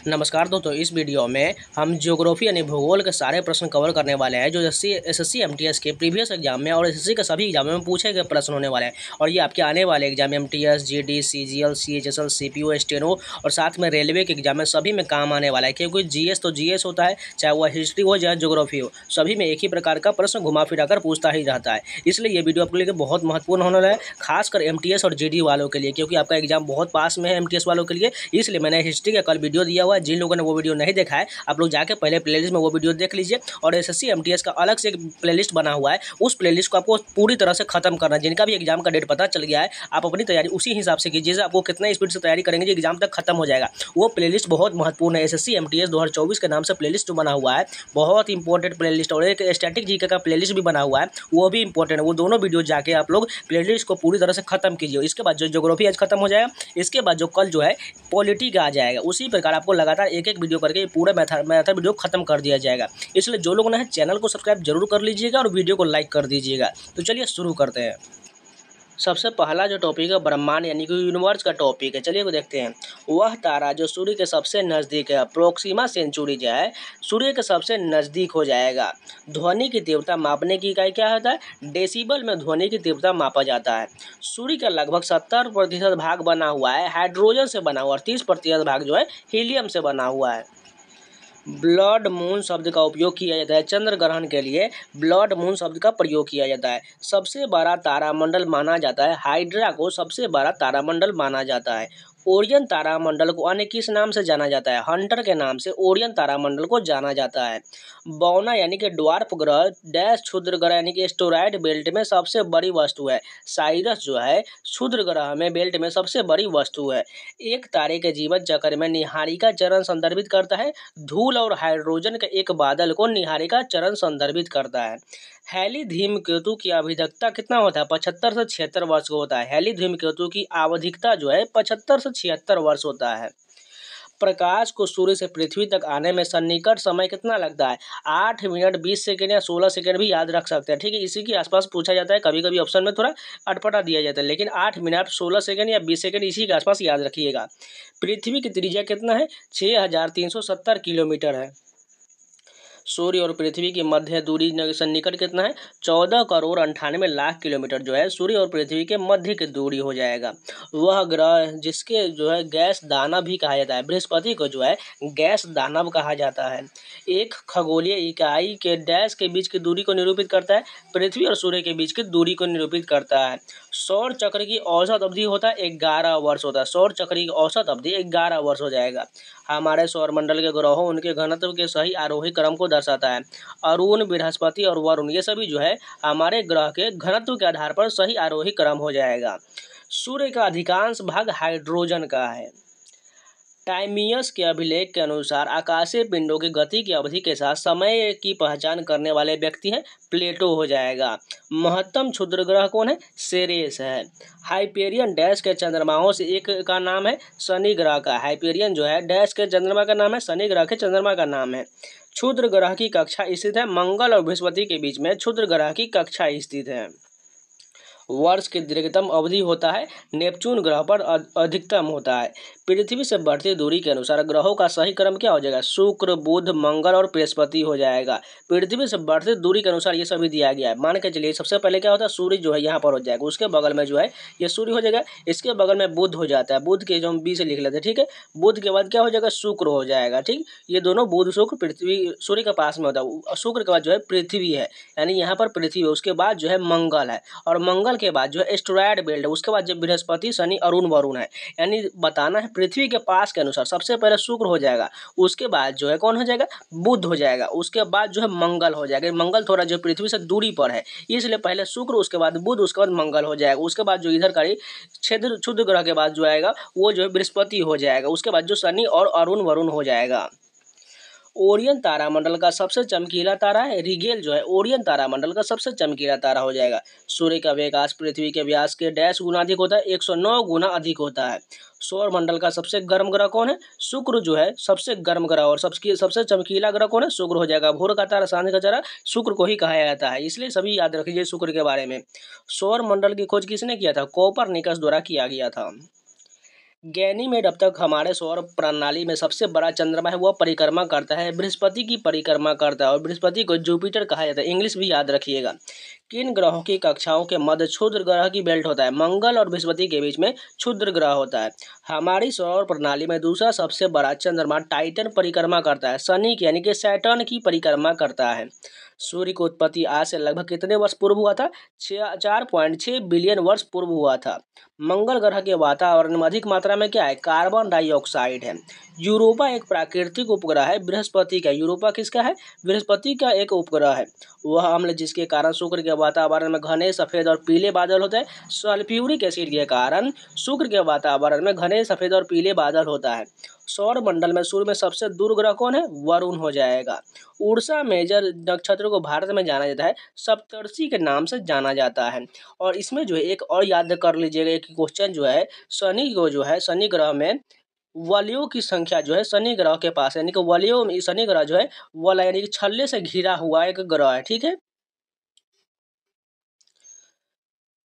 नमस्कार दोस्तों, इस वीडियो में हम ज्योग्राफी यानी भूगोल के सारे प्रश्न कवर करने वाले हैं जो एसएससी एमटीएस के प्रीवियस एग्जाम में और एसएससी के सभी एग्जामों में पूछे गए प्रश्न होने वाले हैं। और ये आपके आने वाले exam MTS, GD, CGL, CHSL, CPO, steno और साथ में रेलवे के एग्जाम में सभी में काम आने वाला है। क्योंकि जीएस तो जीएस होता है, चाहे वह हिस्ट्री हो चाहे ज्योग्राफी हो, सभी में एक ही प्रकार का प्रश्न घुमा फिरा कर पूछता ही रहता है। इसलिए ये वीडियो आपके लिए बहुत महत्वपूर्ण होने वाला है, खासकर एमटीएस और जीडी वालों के लिए, क्योंकि आपका एग्जाम बहुत पास में है एमटीएस वालों के लिए। इसलिए मैंने हिस्ट्री का कल वीडियो दिया हुआ है। जिन लोगों ने वो वीडियो नहीं देखा है, आप लोग जाके पहले प्लेलिस्ट में वो वीडियो देख लीजिए। और एसएससी एमटीएस का अलग से एक प्लेलिस्ट बना हुआ है, उस प्लेलिस्ट को आपको पूरी तरह से खत्म करना है। जिनका भी एग्जाम का डेट पता चल गया है, आप अपनी तैयारी उसी हिसाब से कीजिए। आपको कितना स्पीड से तैयारी करेंगे जो एग्जाम तक खत्म हो जाएगा। वो प्लेलिस्ट बहुत महत्वपूर्ण है। एसएससी एमटीएस 2024 के नाम से प्लेलिस्ट जो बना हुआ है, बहुत इंपॉर्टेंट प्लेलिस्ट। और एक स्टैटिक जीके का प्लेलिस्ट भी बना हुआ है, वो भी इंपॉर्टेंट है। वो दोनों वीडियो जाके आप लोग प्लेलिस्ट को पूरी तरह से खत्म कीजिए। इसके बाद जो ज्योग्राफी आज खत्म हो जाएगा, इसके बाद जो कल जो है पॉलिटी का आ जाएगा। उसी प्रकार आपको लगातार एक एक वीडियो करके पूरा मैथड वीडियो खत्म कर दिया जाएगा। इसलिए जो लोगों ने चैनल को सब्सक्राइब जरूर कर लीजिएगा और वीडियो को लाइक कर दीजिएगा। तो चलिए शुरू करते हैं। सबसे पहला जो टॉपिक है ब्रह्मांड यानी कि यूनिवर्स का टॉपिक है। चलिए वो देखते हैं। वह तारा जो सूर्य के सबसे नज़दीक है, प्रोक्सिमा सेंचुरी जो है सूर्य के सबसे नज़दीक हो जाएगा। ध्वनि की तीव्रता मापने की इकाई क्या होता है? डेसिबल में ध्वनि की तीव्रता मापा जाता है। सूर्य का लगभग 70% भाग बना हुआ है हाइड्रोजन से बना हुआ और 30% भाग जो है हीलियम से बना हुआ है। ब्लड मून शब्द का उपयोग किया जाता है चंद्र ग्रहण के लिए। ब्लड मून शब्द का प्रयोग किया जाता है। सबसे बड़ा तारामंडल माना जाता है, हाइड्रा को सबसे बड़ा तारामंडल माना जाता है। ओरियन तारामंडल को अन्य किस नाम से जाना जाता है? हंटर के नाम से ओरियन तारामंडल को जाना जाता है। बौना यानी कि ड्वार्फ ग्रह डैश क्षुद्र ग्रह यानी कि एस्टेरॉयड बेल्ट में सबसे बड़ी वस्तु है। साइरस जो है क्षुद्र ग्रह में बेल्ट में सबसे बड़ी वस्तु है। एक तारे के जीवन चक्र में निहारिका चरण संदर्भित करता है। धूल और हाइड्रोजन के एक बादल को निहारिका चरण संदर्भित करता है। हैली धूमकेतु की आवधिकता कितना होता है? 75 से 76 वर्ष को होता है। हैली धूमकेतु की आवधिकता जो है 75 से 76 वर्ष होता है। प्रकाश को सूर्य से पृथ्वी तक आने में सन्निकट समय कितना लगता है? 8 मिनट 20 सेकेंड या 16 सेकेंड भी याद रख सकते हैं। ठीक है, इसी के आसपास पूछा जाता है। कभी कभी ऑप्शन में थोड़ा अटपटा दिया जाता है, लेकिन 8 मिनट 16 सेकेंड या 20 सेकेंड इसी के आसपास याद रखिएगा। पृथ्वी की त्रिज्या कितना है? 6370 किलोमीटर है। सूर्य और पृथ्वी की मध्य दूरी सन्निकट कितना है? 14,98,00,000 किलोमीटर जो है सूर्य और पृथ्वी के मध्य की दूरी हो जाएगा। वह ग्रह जिसके जो है गैस दानव भी कहा जाता है, बृहस्पति को जो है गैस दानव कहा जाता है। एक खगोलीय इकाई के डैश के बीच की दूरी को निरूपित करता है। पृथ्वी और सूर्य के बीच की दूरी को निरूपित करता है। सौर चक्र की औसत अवधि होता है 11 वर्ष होता है। सौर चक्र की औसत अवधि 11 वर्ष हो जाएगा। हमारे सौरमंडल के ग्रहों उनके घनत्व के सही आरोही क्रम को दर्शाता है। अरुण, बृहस्पति और वरुण ये सभी जो है हमारे ग्रह के घनत्व के आधार पर सही आरोही क्रम हो जाएगा। सूर्य का अधिकांश भाग हाइड्रोजन का है। टाइमियस के अभिलेख के अनुसार आकाशीय पिंडों की गति की अवधि के साथ समय की पहचान करने वाले व्यक्ति हैं प्लेटो हो जाएगा। महत्तम क्षुद्र ग्रह कौन है? सेरेस है। हाइपेरियन डैश के चंद्रमाओं से एक का नाम है शनि ग्रह का। हाइपेरियन जो है डैश के चंद्रमा का नाम है, शनि ग्रह के चंद्रमा का नाम है। क्षुद्र ग्रह की कक्षा स्थित है मंगल और बृहस्पति के बीच में क्षुद्र ग्रह की कक्षा स्थित है। वर्ष की दीर्घतम अवधि होता है नेपच्यून ग्रह पर अधिकतम होता है। पृथ्वी से बढ़ती दूरी के अनुसार ग्रहों का सही क्रम क्या हो जाएगा? शुक्र, बुध, मंगल और बृहस्पति हो जाएगा। पृथ्वी से बढ़ती दूरी के अनुसार ये सभी दिया गया है। मान के चलिए सबसे पहले क्या होता है? सूर्य जो है यहाँ पर हो जाएगा, उसके बगल में जो है ये सूर्य हो जाएगा, इसके बगल में बुध हो जाता है। बुध के जो हम बी से लिख लेते हैं, ठीक है। बुध के बाद क्या हो जाएगा? शुक्र हो जाएगा। ठीक, ये दोनों बुध शुक्र पृथ्वी सूर्य के पास में होता है। शुक्र के बाद जो है पृथ्वी है, यानी यहाँ पर पृथ्वी है। उसके बाद जो है मंगल है, और मंगल के बाद जो है एस्टेरॉयड बेल्ट है। उसके बाद जब बृहस्पति, शनि, अरुण, वरुण है। यानी बताना है पृथ्वी के पास के अनुसार सबसे पहले शुक्र हो जाएगा, उसके बाद जो है कौन हो जाएगा? बुध हो जाएगा, उसके बाद जो है मंगल हो जाएगा। मंगल थोड़ा जो पृथ्वी से दूरी पर है, इसलिए पहले शुक्र, उसके बाद बुध, उसके बाद मंगल हो जाएगा। उसके बाद जो इधर का क्षुद्र ग्रह के बाद जो आएगा वो जो है बृहस्पति हो जाएगा। उसके बाद जो शनि और अरुण, वरुण हो जाएगा। ओरियन तारामंडल का सबसे चमकीला तारा है रिगेल जो है ओरियन तारामंडल का सबसे चमकीला तारा हो जाएगा। सूर्य का व्यास पृथ्वी के व्यास के डैश गुना अधिक होता है, 109 गुना अधिक होता है। सौर मंडल का सबसे गर्म ग्रह कौन है? शुक्र जो है सबसे गर्म ग्रह, और सबसे चमकीला ग्रह कौन है? शुक्र हो जाएगा। भोर का तारा, सांझ का तारा शुक्र को ही कहा जाता है, इसलिए सभी याद रखिए शुक्र के बारे में। सौर मंडल की खोज किसने किया था? कोपरनिकस द्वारा किया गया था। गैनीमेड अब तक हमारे सौर प्रणाली में सबसे बड़ा चंद्रमा है, वह परिक्रमा करता है, बृहस्पति की परिक्रमा करता है और बृहस्पति को जुपिटर कहा जाता है। इंग्लिश भी याद रखिएगा। किन ग्रहों की कक्षाओं के मध्य क्षुद्र ग्रह की बेल्ट होता है? मंगल और बृहस्पति के बीच में क्षुद्र ग्रह होता है। हमारी सौर प्रणाली में दूसरा सबसे बड़ा चंद्रमा टाइटन परिक्रमा करता है, शनि की यानी कि सैटर्न की परिक्रमा करता है। सूर्य की उत्पत्ति आज से लगभग कितने वर्ष पूर्व हुआ था? 4.6 बिलियन वर्ष पूर्व हुआ था। मंगल ग्रह के वातावरण में अधिक मात्रा में क्या है? कार्बन डाइऑक्साइड है। यूरोपा एक प्राकृतिक उपग्रह है बृहस्पति का। यूरोपा किसका है? बृहस्पति का एक उपग्रह है। वह अम्ल जिसके कारण शुक्र के वातावरण में घने सफेद और पीले बादल होते हैं। सल्फ्यूरिक एसिड के कारण शुक्र के वातावरण में घने सफेद और पीले बादल होता है। सौर मंडल में सूर्य में सबसे दूर ग्रह कौन है? वरुण हो जाएगा। उड़सा मेजर नक्षत्र को भारत में जाना जाता है सप्तर्षि के नाम से जाना जाता है। और इसमें जो है एक और याद कर लीजिएगा, एक क्वेश्चन जो है शनि को जो है शनि ग्रह में वलयों की संख्या जो है शनि ग्रह के पास यानी कि वलयों में शनि ग्रह जो है वलय यानी कि छल्ले से घिरा हुआ एक ग्रह है। ठीक है।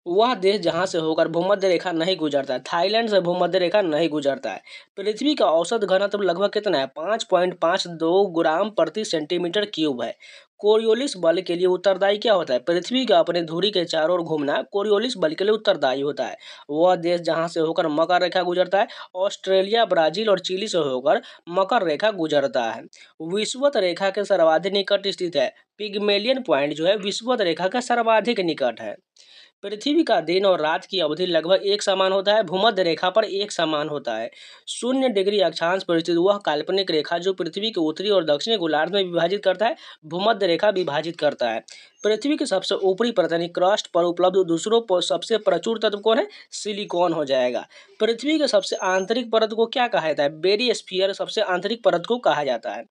वह देश जहां से होकर भूमध्य रेखा नहीं गुजरता है। थाईलैंड से भूमध्य रेखा नहीं गुजरता है। पृथ्वी का औसत घनत्व लगभग कितना है? 5.52 ग्राम प्रति सेंटीमीटर क्यूब है। कोरियोलिस बल के लिए उत्तरदायी क्या होता है? पृथ्वी का अपने धुरी के चारों ओर घूमना कोरियोलिस बल के लिए उत्तरदायी होता है। वह देश जहां से होकर मकर रेखा गुजरता है ऑस्ट्रेलिया, ब्राजील और चिली से होकर मकर रेखा गुजरता है। विषुवत रेखा के सर्वाधिक निकट स्थित है। पिगमेलियन पॉइंट जो है विषुवत रेखा का सर्वाधिक निकट है। पृथ्वी का दिन और रात की अवधि लगभग एक समान होता है। भूमध्य रेखा पर एक समान होता है। 0 डिग्री अक्षांश पर स्थित वह काल्पनिक रेखा जो पृथ्वी के उत्तरी और दक्षिणी गोलार्ध में विभाजित करता है भूमध्य रेखा विभाजित करता है। पृथ्वी के सबसे ऊपरी परत यानी क्रस्ट पर उपलब्ध दूसरों पर सबसे प्रचुर तत्व कौन है? सिलिकॉन हो जाएगा। पृथ्वी के सबसे आंतरिक परत को क्या कहा जाता है? बेरिस्फीयर सबसे आंतरिक परत को कहा जाता है।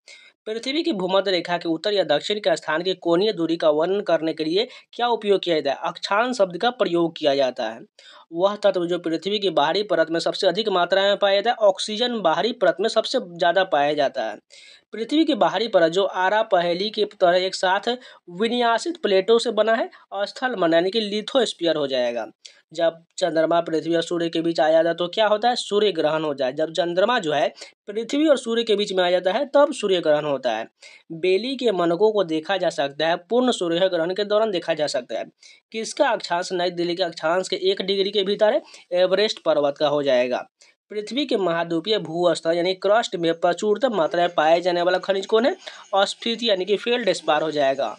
पृथ्वी की भूमध्य रेखा के उत्तर या दक्षिण के स्थान की कोणीय दूरी का वर्णन करने के लिए क्या उपयोग किया जाता है? अक्षांश शब्द का प्रयोग किया जाता है। वह तत्व जो पृथ्वी की बाहरी परत में सबसे अधिक मात्रा में पाया जाता है ऑक्सीजन बाहरी परत में सबसे ज्यादा पाया जाता है। पृथ्वी की बाहरी परत जो आरा पहेली की तरह एक साथ विन्यासित प्लेटों से बना है स्थल मन यानी कि लिथोस्फीयर हो जाएगा। जब चंद्रमा पृथ्वी और सूर्य के बीच आ जाता है तो क्या होता है? सूर्य ग्रहण हो जाए। जब चंद्रमा जो है पृथ्वी और सूर्य के बीच में आ जाता है तब सूर्य ग्रहण होता है। बेली के मनकों को देखा जा सकता है पूर्ण सूर्य ग्रहण के दौरान देखा जा सकता है। किसका अक्षांश नई दिल्ली के अक्षांश के 1 डिग्री के भीतर है? एवरेस्ट पर्वत का हो जाएगा। पृथ्वी के महाद्वीपीय भूस्तर यानी क्रस्ट में प्रचुरतम मात्रा में पाए जाने वाला खनिज कौन है? स्फीति यानी कि फेल्डस्पार हो जाएगा।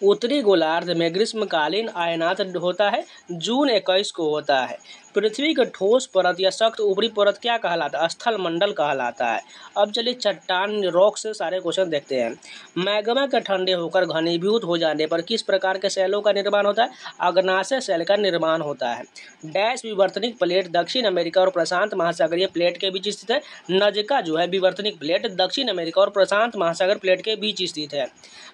उत्तरी गोलार्ध में ग्रीष्मकालीन अयनात होता है जून 21 को होता है। पृथ्वी का ठोस परत या सख्त ऊपरी परत क्या कहलाता है? स्थल मंडल कहलाता है। अब चलिए चट्टान रॉक से सारे क्वेश्चन देखते हैं। मैग्मा के ठंडे होकर घनीभूत हो जाने पर किस प्रकार के सेलों का निर्माण होता है? अग्नाशय सेल का निर्माण होता है। डैश विवर्तनिक प्लेट दक्षिण अमेरिका और प्रशांत महासागरीय प्लेट के बीच स्थित है। नजका जो है विवर्तनिक प्लेट दक्षिण अमेरिका और प्रशांत महासागर प्लेट के बीच स्थित है।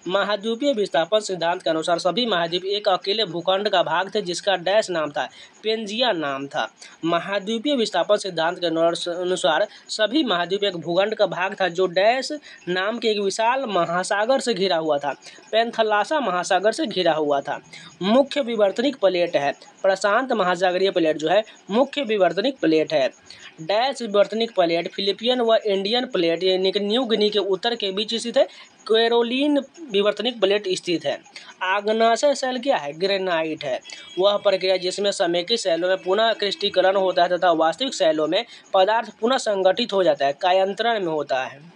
महाद्वीपीय विस्थापन सिद्धांत के अनुसार सभी महाद्वीप एक अकेले भूखंड का भाग थे जिसका डैश नाम था? पेंजिया नाम था। महाद्वीपीय विस्थापन सिद्धांत के अनुसार सभी महाद्वीप एक भूखंड का भाग था जो डैश नाम के एक विशाल महासागर से घिरा हुआ था। पेंथलासा महासागर से घिरा हुआ था। मुख्य विवर्तनिक प्लेट है प्रशांत महासागरीय प्लेट जो है मुख्य विवर्तनिक प्लेट है। डैश विवर्तनिक प्लेट फिलिपियन व इंडियन प्लेट यानी कि न्यू गिनी के उत्तर के बीच स्थित है। कैरोलिन विवर्तनिक प्लेट स्थित है। आग्नेय सेल क्या है? ग्रेनाइट है। वह प्रक्रिया जिसमें समेकित सेलों में पुनः क्रिस्टलीकरण होता है तथा वास्तविक सेलों में पदार्थ पुनः संगठित हो जाता है कायांतरण में होता है।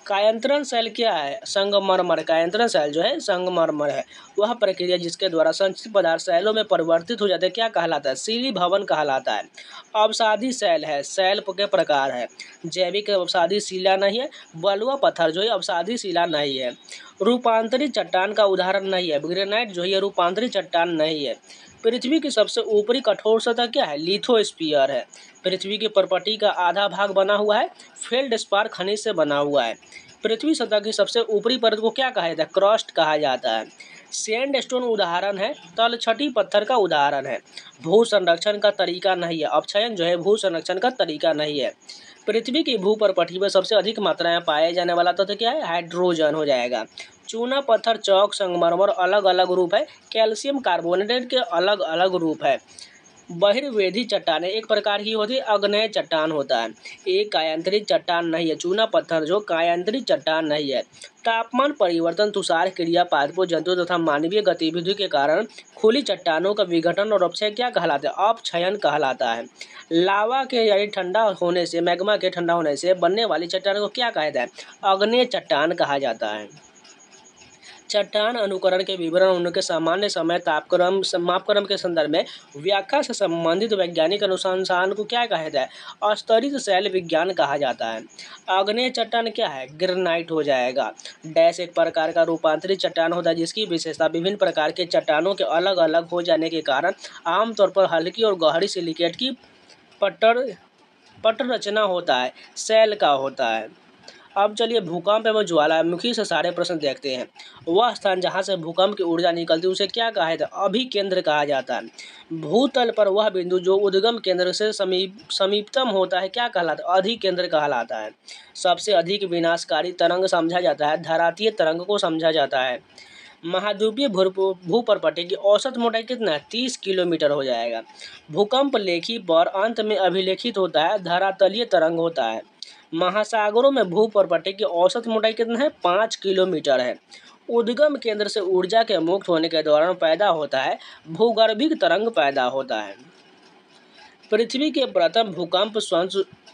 कायांतरण सेल क्या है? संगमरमर। कायांतरण सेल जो है संगमरमर है। वह प्रक्रिया जिसके द्वारा संचित पदार्थ सेलों में परिवर्तित हो जाते हैं क्या कहलाता है? शीली भवन कहलाता है। अवसादी सेल है। सेल के प्रकार है जैविक अवसादी शिला नहीं है। बलुआ पत्थर जो है अवसादी शिला नहीं है। रूपांतरित चट्टान का उदाहरण नहीं है। ग्रेनाइट जो है रूपांतरित चट्टान नहीं है। पृथ्वी की सबसे ऊपरी कठोर सतह क्या है? लिथोस्फीयर है। पृथ्वी की प्रपटी का आधा भाग बना हुआ है फेल्डस्पार खनिज से बना हुआ है। पृथ्वी सतह की सबसे ऊपरी परत को क्या कहा जाता है? क्रस्ट कहा जाता है। सैंडस्टोन उदाहरण है तलछटी पत्थर का उदाहरण है। भू संरक्षण का तरीका नहीं है। अपक्षयन जो है भू संरक्षण का तरीका नहीं है। पृथ्वी की भू परपटी में सबसे अधिक मात्रा में पाए जाने वाला तत्व क्या है? हाइड्रोजन हो जाएगा। चूना पत्थर चौक संगमरमर अलग अलग रूप है। कैल्शियम कार्बोनेट के अलग अलग रूप है। बहिर्वेधी चट्टानें एक प्रकार की होती है, आग्नेय चट्टान होता है, एक कायांतरित चट्टान नहीं है। चूना पत्थर जो कायांतरित चट्टान नहीं है। तापमान परिवर्तन, तुषार क्रिया, पादपों, जंतु तथा मानवीय गतिविधि के कारण खुली चट्टानों का विघटन और अपक्षय क्या कहलाता है? अपक्षयन कहलाता है। लावा के यानी ठंडा होने से, मैग्मा के ठंडा होने से बनने वाली चट्टान को क्या कहा जाता है? आग्नेय चट्टान कहा जाता है। चट्टान अनुकरण के विवरण उनके सामान्य समय, तापक्रम, मापक्रम के संदर्भ में व्याख्या से संबंधित वैज्ञानिक अनुसंधान को क्या कहा जाता है? स्तरित शैल विज्ञान कहा जाता है। आग्नेय चट्टान क्या है? ग्रेनाइट हो जाएगा। डैश एक प्रकार का रूपांतरित चट्टान होता है जिसकी विशेषता विभिन्न प्रकार के चट्टानों के अलग अलग हो जाने के कारण आमतौर पर हल्की और गहरी सिलिकेट की पट्ट रचना होता है, शैल का होता है। अब चलिए भूकंप एवं ज्वालामुखी से सारे प्रश्न देखते हैं। वह स्थान जहाँ से भूकंप की ऊर्जा निकलती है उसे क्या कहा जाता है? अभिकेंद्र कहा जाता है। भूतल पर वह बिंदु जो उद्गम केंद्र से समीपतम होता है क्या कहलाता है? अधिकेंद्र कहलाता है। सबसे अधिक विनाशकारी तरंग समझा जाता है, धरातीय तरंग को समझा जाता है। महाद्वीपीय भूपर्पट्टी की औसत मोटाई कितना है? 30 किलोमीटर हो जाएगा। भूकंप लेखी पर अंत में अभिलेखित होता है, धरातलीय तरंग होता है। महासागरों में भूपर्पट्टी की औसत मोटाई कितना है? 5 किलोमीटर है। उद्गम केंद्र से ऊर्जा के मुक्त होने के दौरान पैदा होता है, भूगर्भिक तरंग पैदा होता है। पृथ्वी के प्रथम भूकंप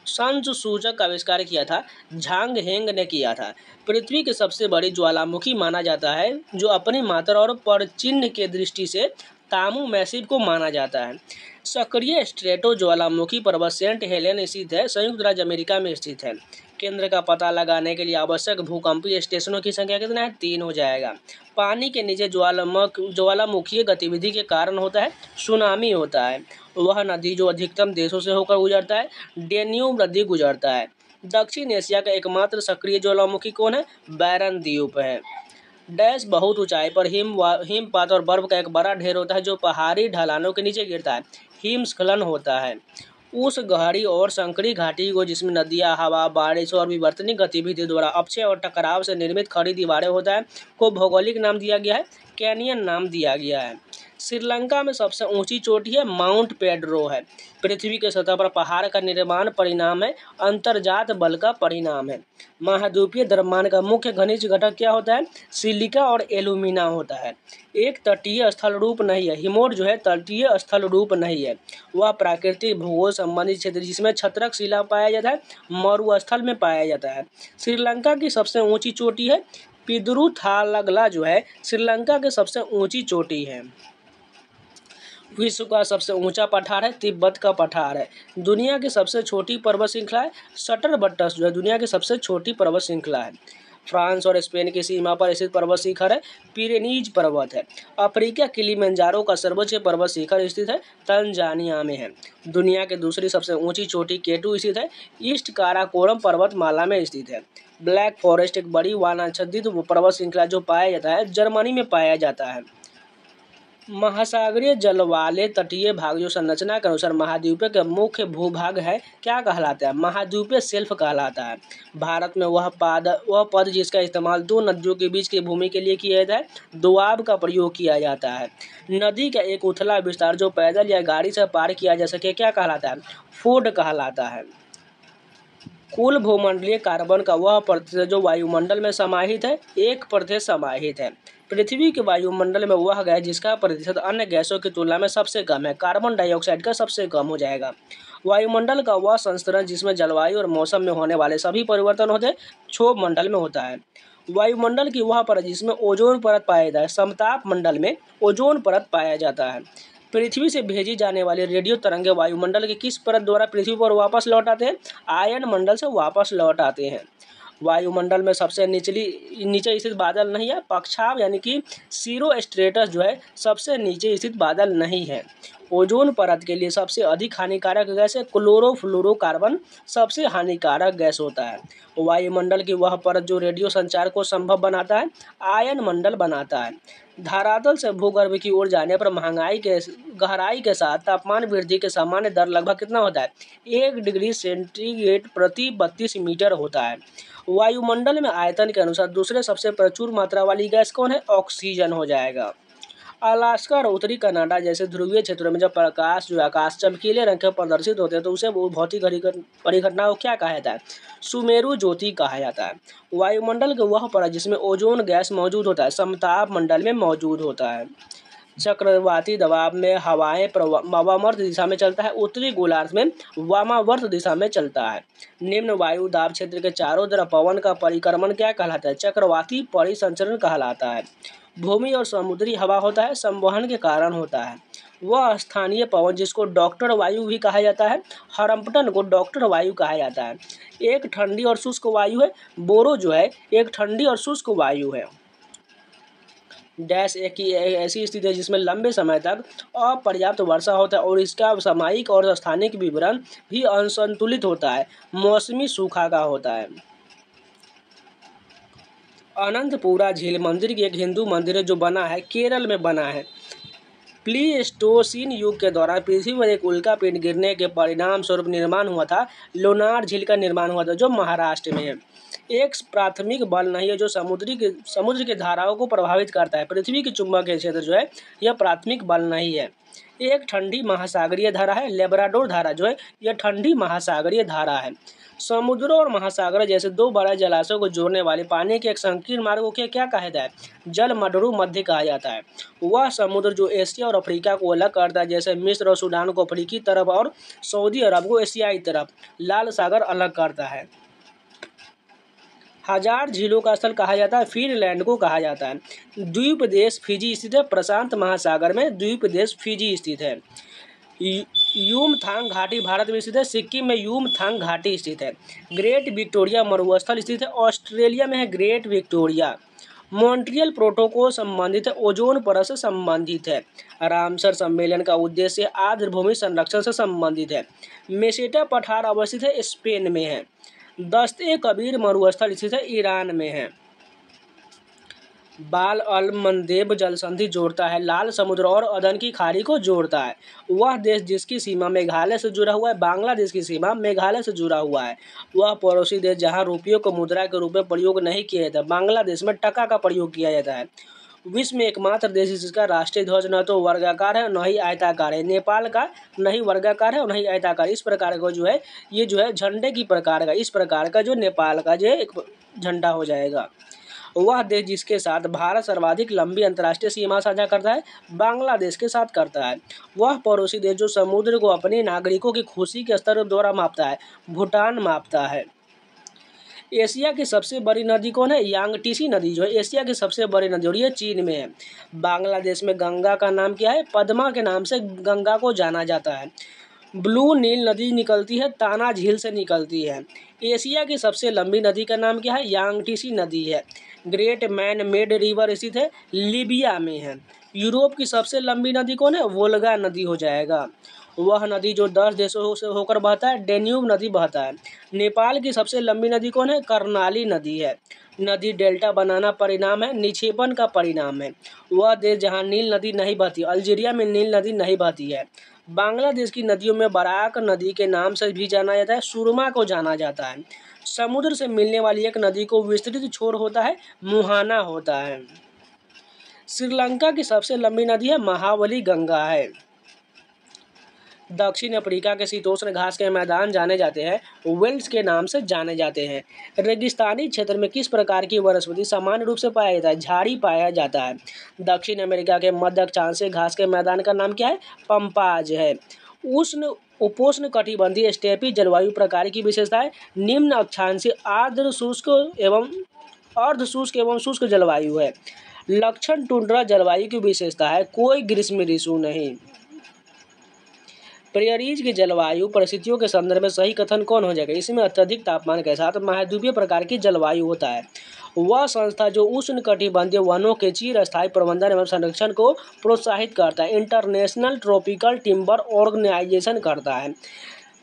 संसूचक का आविष्कार किया था, झांग हेंग ने किया था। पृथ्वी की सबसे बड़ी ज्वालामुखी माना जाता है जो अपनी मात्रा और परचिह्न के दृष्टि से तामू मैसिव को माना जाता है। सक्रिय स्ट्रेटो ज्वालामुखी पर्वत सेंट हेलेन स्थित है, संयुक्त राज्य अमेरिका में स्थित है। केंद्र का पता लगाने के लिए आवश्यक भूकंपीय स्टेशनों की संख्या कितना है? 3 हो जाएगा। पानी के नीचे ज्वालामुखीय गतिविधि के कारण होता है सुनामी होता है। वह नदी जो अधिकतम देशों से होकर गुजरता है, डेन्यूब नदी गुजरता है। दक्षिण एशिया का एकमात्र सक्रिय ज्वालामुखी कौन है? बैरन द्वीप है। डैश बहुत ऊंचाई पर हिमपात और बर्फ का एक बड़ा ढेर होता है जो पहाड़ी ढलानों के नीचे गिरता है, हिमस्खलन होता है। उस गहरी और संकरी घाटी को जिसमें नदियां, हवा, बारिश और विवर्तनिक गतिविधि द्वारा अपक्षय और टकराव से निर्मित खड़ी दीवारें होता है को भौगोलिक नाम दिया गया है, कैनियन नाम दिया गया है। श्रीलंका में सबसे ऊंची चोटी है, माउंट पेड्रो है। पृथ्वी के सतह पर पहाड़ का निर्माण परिणाम है, अंतर्जात बल का परिणाम है। महाद्वीपीय द्रव्यमान का मुख्य खनिज घटक क्या होता है? सिलिका और एल्यूमिना होता है। एक तटीय स्थल रूप नहीं है, हिमोट जो है तटीय स्थल रूप नहीं है। वह प्राकृतिक भूगोल संबंधित क्षेत्र जिसमें छत्रक शिला पाया जाता है, मरुस्थल में पाया जाता है। श्रीलंका की सबसे ऊंची चोटी है पिदुरुथालगला जो है श्रीलंका की सबसे ऊंची चोटी है। विश्व का सबसे ऊंचा पठार है, तिब्बत का पठार है। दुनिया की सबसे छोटी पर्वत श्रृंखला है, सटरबट्टस जो है दुनिया की सबसे छोटी पर्वत श्रृंखला है। फ्रांस और स्पेन की सीमा पर स्थित पर्वत शिखर है, पिरेनीज पर्वत है। अफ्रीका किलिमंजारो का सर्वोच्च पर्वत शिखर स्थित है, तंजानिया में है। दुनिया की दूसरी सबसे ऊंची चोटी केटू स्थित है, ईस्ट काराकोरम पर्वतमाला में स्थित है। ब्लैक फॉरेस्ट एक बड़ी वानाच्छादित पर्वत श्रृंखला जो पाया जाता है, जर्मनी में पाया जाता है। महासागरीय जल वाले तटीय भाग जो संरचना के अनुसार महाद्वीपीय का मुख्य भूभाग है क्या कहलाता है? महाद्वीपीय शेल्फ कहलाता है। भारत में वह पद जिसका इस्तेमाल दो नदियों के बीच की भूमि के लिए किया जाता है, दोआब का प्रयोग किया जाता है। नदी का एक उथला विस्तार जो पैदल या गाड़ी से पार किया जा सके क्या कहलाता है? फोर्ड कहलाता है। कुल भूमंडलीय कार्बन का वह प्रतिशत जो वायुमंडल में समाहित है, 1% समाहित है। पृथ्वी के वायुमंडल में वह गैस जिसका प्रतिशत अन्य गैसों की तुलना में सबसे कम है, कार्बन डाइऑक्साइड का सबसे कम हो जाएगा। वायुमंडल का वह संस्करण जिसमें जलवायु और मौसम में होने वाले सभी परिवर्तन होते हैं, क्षोभ मंडल में होता है। वायुमंडल की वह परत जिसमें ओजोन परत पाया जाता है, समताप मंडल में ओजोन परत पाया जाता है। पृथ्वी से भेजी जाने वाली रेडियो तरंगे वायुमंडल के किस परत द्वारा पृथ्वी पर वापस लौट आते हैं? आयन मंडल से वापस लौट आते हैं। वायुमंडल में सबसे नीचे स्थित बादल नहीं है, पक्षाव यानी कि सीरोस्ट्रेटस जो है सबसे नीचे स्थित बादल नहीं है। ओजोन परत के लिए सबसे अधिक हानिकारक गैस है क्लोरोफ्लोरोकार्बन, सबसे हानिकारक गैस होता है। वायुमंडल की वह परत जो रेडियो संचार को संभव बनाता है, आयन मंडल बनाता है। धरातल से भूगर्भ की ओर जाने पर गहराई के साथ तापमान वृद्धि के सामान्य दर लगभग कितना होता है? 1 डिग्री सेंटीग्रेड प्रति 32 मीटर होता है। वायुमंडल में आयतन के अनुसार दूसरे सबसे प्रचुर मात्रा वाली गैस कौन है? ऑक्सीजन हो जाएगा। अलास्का और उत्तरी कनाडा जैसे ध्रुवीय क्षेत्रों में जब प्रकाश जो आकाश चमकीले रंग के प्रदर्शित होते हैं तो उसे वो भौतिक परिघटना को क्या कहा जाता है? सुमेरु ज्योति कहा जाता है। वायुमंडल के वह परत जिसमें ओजोन गैस मौजूद होता है समताप मंडल में मौजूद होता है। चक्रवाती दबाव में हवाएं वामावर्त दिशा में चलता है, उत्तरी गोलार्ध में वामावर्त दिशा में चलता है। निम्न वायु दाब क्षेत्र के चारों तरफ पवन का परिक्रमण क्या कहलाता है? चक्रवाती परिसंचरण कहलाता है। भूमि और समुद्री हवा होता है, संवहन के कारण होता है। वह स्थानीय पवन जिसको डॉक्टर वायु भी कहा जाता है, हरम्पटन को डॉक्टर वायु कहा जाता है। एक ठंडी और शुष्क वायु है। बोरो जो है एक ठंडी और शुष्क वायु है। डैश एक ऐसी स्थिति है जिसमें लंबे समय तक अपर्याप्त वर्षा होता है और इसका सामयिक और स्थानिक विवरण भी असंतुलित होता है, मौसमी सूखा का होता है। अनंतपुरा झील मंदिर की एक हिंदू मंदिर है जो बना है केरल में बना है। प्लीस्टोसीन युग के दौरान पृथ्वी पर एक उल्कापिंड गिरने के परिणाम स्वरूप निर्माण हुआ था। लोनार झील का निर्माण हुआ था जो महाराष्ट्र में है। एक प्राथमिक बल नहीं है जो समुद्र के धाराओं को प्रभावित करता है। पृथ्वी के चुंबकीय क्षेत्र जो है यह प्राथमिक बल नहीं है। एक ठंडी महासागरीय धारा है। लेब्राडोर धारा जो है यह ठंडी महासागरीय धारा है। समुद्रों और महासागर जैसे दो बड़े जलाशयों को जोड़ने वाले पानी के एक संकीर्ण मार्ग को क्या कहा जाता है? जल मडरू मध्य कहा जाता है। वह समुद्र जो एशिया और अफ्रीका को अलग करता है, जैसे मिस्र और सूडान को अफ्रीकी तरफ और सऊदी अरब को एशियाई तरफ लाल सागर अलग करता है। हजार झीलों का स्थल कहा जाता है, फिनलैंड को कहा जाता है। द्वीप देश फिजी स्थित है। प्रशांत महासागर में द्वीप देश फिजी स्थित है। युमथांग घाटी भारत में स्थित है। सिक्किम में युमथांग घाटी स्थित है। ग्रेट विक्टोरिया मरुस्थल स्थित है। ऑस्ट्रेलिया में है ग्रेट विक्टोरिया। मॉन्ट्रियल प्रोटोकॉल संबंधित है, ओजोन परत से संबंधित है। रामसर सम्मेलन का उद्देश्य आर्द्रभूमि संरक्षण से संबंधित है। मेसेटा पठार अवस्थित है, स्पेन में है। दस्ते कबीर मरुस्थल स्थित है, ईरान में है। बाल अल मंदेब जल संधि जोड़ता है, लाल समुद्र और अदन की खाड़ी को जोड़ता है। वह देश जिसकी सीमा मेघालय से जुड़ा हुआ है, बांग्लादेश की सीमा मेघालय से जुड़ा हुआ है। वह पड़ोसी देश जहां रुपयों को मुद्रा के रूप में प्रयोग नहीं किया जाता, बांग्लादेश में टका का प्रयोग किया जाता है। विश्व में एकमात्र देश जिसका राष्ट्रीय ध्वज न तो वर्गाकार है न ही आयताकार है। नेपाल का न ही वर्गाकार है और न ही आयताकार। इस प्रकार का जो है ये जो है झंडे की प्रकार का, इस प्रकार का जो नेपाल का जो है एक झंडा हो जाएगा। वह देश जिसके साथ भारत सर्वाधिक लंबी अंतर्राष्ट्रीय सीमा साझा करता है, बांग्लादेश के साथ करता है। वह पड़ोसी देश जो समुद्र को अपने नागरिकों की खुशी के स्तर द्वारा मापता है, भूटान मापता है। एशिया की सबसे बड़ी नदी कौन है? यांगटीसी नदी जो है एशिया की सबसे बड़ी नदी और ये चीन में है। बांग्लादेश में गंगा का नाम क्या है? पद्मा के नाम से गंगा को जाना जाता है। ब्लू नील नदी निकलती है, ताना झील से निकलती है। एशिया की सबसे लंबी नदी का नाम क्या है? यांगटीसी नदी है। ग्रेट मैन मेड रिवर स्थित है, लीबिया में है। यूरोप की सबसे लंबी नदी कौन है? वोल्गा नदी हो जाएगा। वह नदी जो 10 देशों से होकर बहता है, डेन्यूब नदी बहता है। नेपाल की सबसे लंबी नदी कौन है? कर्णाली नदी है। नदी डेल्टा बनाना परिणाम है, निक्षेपण का परिणाम है। वह देश जहाँ नील नदी नहीं बहती, अल्जीरिया में नील नदी नहीं बहती है। बांग्लादेश की नदियों में बराक नदी के नाम से भी जाना जाता है, सुरमा को जाना जाता है। समुद्र से मिलने वाली एक नदी को विस्तृत छोर होता है, मुहाना होता है। श्रीलंका की सबसे लंबी नदी है, महाबली गंगा है। दक्षिण अफ्रीका के शीतोष्ण घास के मैदान जाने जाते हैं, वेल्स के नाम से जाने जाते हैं। रेगिस्तानी क्षेत्र में किस प्रकार की वनस्पति सामान्य रूप से पाया जाता है? झाड़ी पाया जाता है। दक्षिण अमेरिका के मध्य अक्षांशीय घास के मैदान का नाम क्या है? पंपाज है। उपोष्ण कटिबंधीय स्टेपी जलवायु प्रकार की विशेषताएं निम्न अक्षांशीय आर्द्र शुष्क एवं अर्ध शुष्क एवं शुष्क जलवायु है। लक्षण टुंड्रा जलवायु की विशेषता है, कोई ग्रीष्म ऋतु नहीं। प्रेरीज की जलवायु परिस्थितियों के संदर्भ में सही कथन कौन हो जाएगा? इसमें अत्यधिक तापमान के साथ महाद्वीपीय प्रकार की जलवायु होता है। वह संस्था जो उष्ण कटिबंधीय वनों के चिरस्थायी प्रबंधन एवं संरक्षण को प्रोत्साहित करता है, इंटरनेशनल ट्रॉपिकल टिम्बर ऑर्गेनाइजेशन करता है।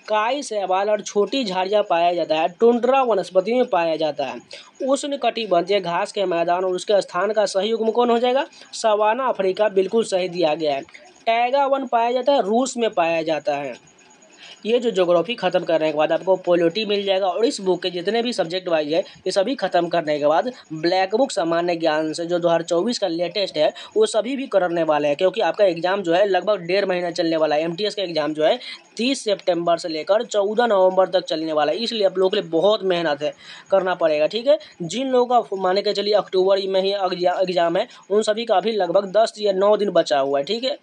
काई शैवाल और छोटी झाड़ियाँ पाया जाता है, टुंड्रा वनस्पति में पाया जाता है। उष्ण कटिबंधीय घास के मैदान और उसके स्थान का सही युग्म कौन हो जाएगा? सवाना अफ्रीका बिल्कुल सही दिया गया है। टैगा वन पाया जाता है, रूस में पाया जाता है। ये जो ज्योग्राफी खत्म करने के बाद आपको पॉलिटी मिल जाएगा और इस बुक के जितने भी सब्जेक्ट वाइज है ये सभी खत्म करने के बाद ब्लैक बुक सामान्य ज्ञान से जो 2024 का लेटेस्ट है वो सभी भी करने वाले हैं, क्योंकि आपका एग्जाम जो है लगभग 1.5 महीना चलने वाला है। एमटीएस का एग्जाम जो है 30 सितंबर से लेकर 14 नवंबर तक चलने वाला है, इसलिए आप लोगों के लिए बहुत मेहनत है करना पड़ेगा। ठीक है, जिन लोगों का मान के चलिए अक्टूबर में ही एग्जाम है उन सभी का अभी लगभग 10 या 9 दिन बचा हुआ है। ठीक है,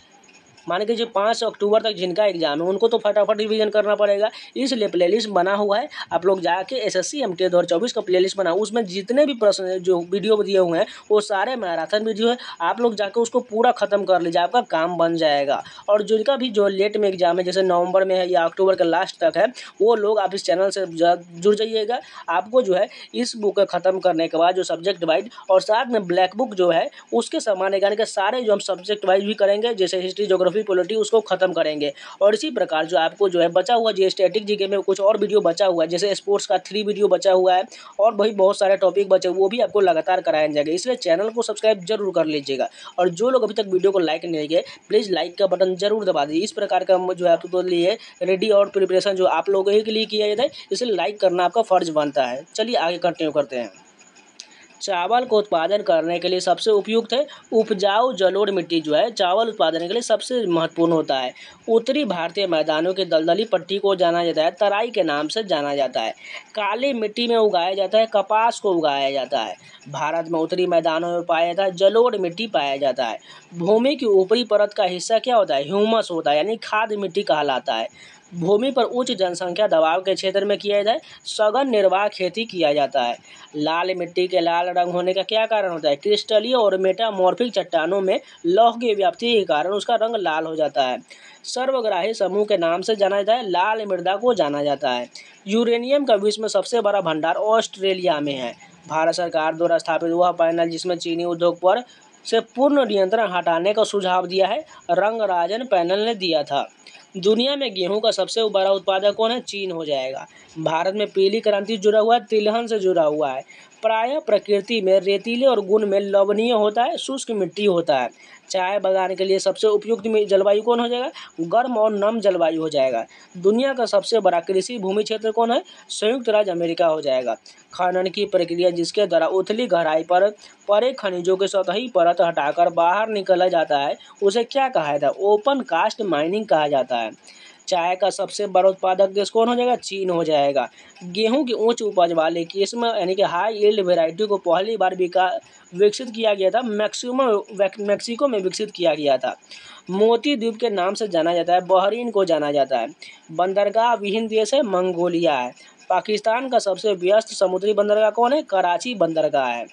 मान के जो 5 अक्टूबर तक जिनका एग्जाम है उनको तो फटाफट रिवीजन करना पड़ेगा, इसलिए प्लेलिस्ट बना हुआ है। आप लोग जाके एसएससी एमटीएस 2024 का प्लेलिस्ट बना, उसमें जितने भी प्रश्न जो वीडियो दिए हुए हैं वो सारे मैराथन वीडियो है। आप लोग जाकर उसको पूरा खत्म कर लीजिए, आपका काम बन जाएगा। और जिनका भी जो लेट में एग्जाम है जैसे नवंबर में है या अक्टूबर के लास्ट तक है वो लोग आप इस चैनल से जुड़ जाइएगा। आपको जो है इस बुक ख़त्म करने के बाद जो सब्जेक्ट वाइज और साथ में ब्लैक बुक जो है उसके सामान्य ज्ञान के सारे जो हम सब्जेक्ट वाइज भी करेंगे, जैसे हिस्ट्री ज्योग्राफी पॉलिटी, उसको खत्म करेंगे। और इसी प्रकार जो आपको जो है बचा हुआ जी स्टैटिक जीके में कुछ और वीडियो बचा हुआ है, जैसे स्पोर्ट्स का 3 वीडियो बचा हुआ है और वही बहुत सारे टॉपिक बचे वो भी आपको लगातार कराए जाएंगे। इसलिए चैनल को सब्सक्राइब जरूर कर लीजिएगा और जो लोग अभी तक वीडियो को लाइक नहीं किए प्लीज़ लाइक का बटन जरूर दबा दीजिए। इस प्रकार का जो है आपको लिए रेडी और प्रिपरेशन जो आप लोगों ही के लिए किया जाता है, इसलिए लाइक करना आपका फर्ज बनता है। चलिए आगे कंटिन्यू करते हैं। चावल को उत्पादन करने के लिए सबसे उपयुक्त है उपजाऊ जलोढ़ मिट्टी जो है चावल उत्पादन के लिए सबसे महत्वपूर्ण होता है। उत्तरी भारतीय मैदानों की दलदली पट्टी को जाना जाता है तराई के नाम से जाना जाता है। काली मिट्टी में उगाया जाता है कपास को उगाया जाता है। भारत में उत्तरी मैदानों में पाया जाता है जलोढ़ मिट्टी पाया जाता है। भूमि की ऊपरी परत का हिस्सा क्या होता है, ह्यूमस होता है, यानी खाद मिट्टी कहलाता है। भूमि पर उच्च जनसंख्या दबाव के क्षेत्र में किया जाए सघन निर्वाह खेती किया जाता है। लाल मिट्टी के लाल रंग होने का क्या कारण होता है, क्रिस्टलीय और मेटामॉर्फिक चट्टानों में लौह की व्याप्ति के कारण उसका रंग लाल हो जाता है। सर्वग्राही समूह के नाम से जाना जाता है लाल मृदा को जाना जाता है। यूरेनियम का विश्व में सबसे बड़ा भंडार ऑस्ट्रेलिया में है। भारत सरकार द्वारा स्थापित वह पैनल जिसमें चीनी उद्योग पर से पूर्ण नियंत्रण हटाने का सुझाव दिया है रंगराजन पैनल ने दिया था। दुनिया में गेहूं का सबसे बड़ा उत्पादक कौन है, चीन हो जाएगा। भारत में पीली क्रांति जुड़ा हुआ है तिलहन से जुड़ा हुआ है। प्रायः प्रकृति में रेतीले और गुण में लवणीय होता है, शुष्क मिट्टी होता है। चाय बागान के लिए सबसे उपयुक्त जलवायु कौन हो जाएगा, गर्म और नम जलवायु हो जाएगा। दुनिया का सबसे बड़ा कृषि भूमि क्षेत्र कौन है, संयुक्त राज्य अमेरिका हो जाएगा। खनन की प्रक्रिया जिसके द्वारा उथली गहराई पर परे खनिजों के सतही परत हटाकर बाहर निकाला जाता है उसे क्या कहा जाता है, ओपन कास्ट माइनिंग कहा जाता है। चाय का सबसे बड़ा उत्पादक देश कौन हो जाएगा, चीन हो जाएगा। गेहूं की उच्च उपज वाले किस्म यानी कि हाई यील्ड वेराइटी को पहली बार विकसित किया गया था मैक्सिको में विकसित किया गया था। मोती द्वीप के नाम से जाना जाता है बहरीन को जाना जाता है। बंदरगाह विहीन देश है मंगोलिया है। पाकिस्तान का सबसे व्यस्त समुद्री बंदरगाह कौन है, कराची बंदरगाह है।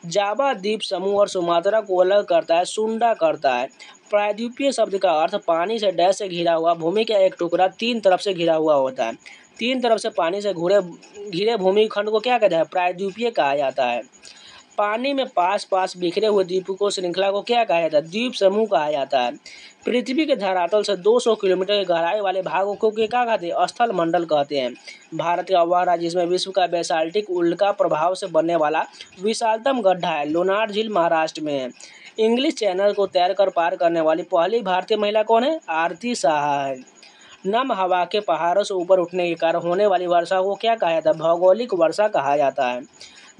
जावा द्वीप समूह और सुमात्रा को अलग करता है सुंडा करता है। प्रायद्वीपीय शब्द का अर्थ पानी से डैश से घिरा हुआ भूमि का एक टुकड़ा 3 तरफ से घिरा हुआ होता है। 3 तरफ से पानी से घिरे भूमि खंड को क्या कहते हैं, प्रायद्वीपीय कहा जाता है। पानी में पास पास बिखरे हुए द्वीपों को श्रृंखला को क्या कहा जाता है, द्वीप समूह कहा जाता है। पृथ्वी के धरातल से 200 किलोमीटर की गहराई वाले भागों को क्या कहते हैं, स्थल मंडल कहते हैं। भारत का वह राज्य जिसमें विश्व का बेसाल्टिक उल्का प्रभाव से बनने वाला विशालतम गड्ढा है लोनार झील महाराष्ट्र में है। इंग्लिश चैनल को तैरकर पार करने वाली पहली भारतीय महिला कौन है, आरती साहा है। नम हवा के पहाड़ों से ऊपर उठने के कारण होने वाली वर्षा को क्या कहा जाता है, भौगोलिक वर्षा कहा जाता है।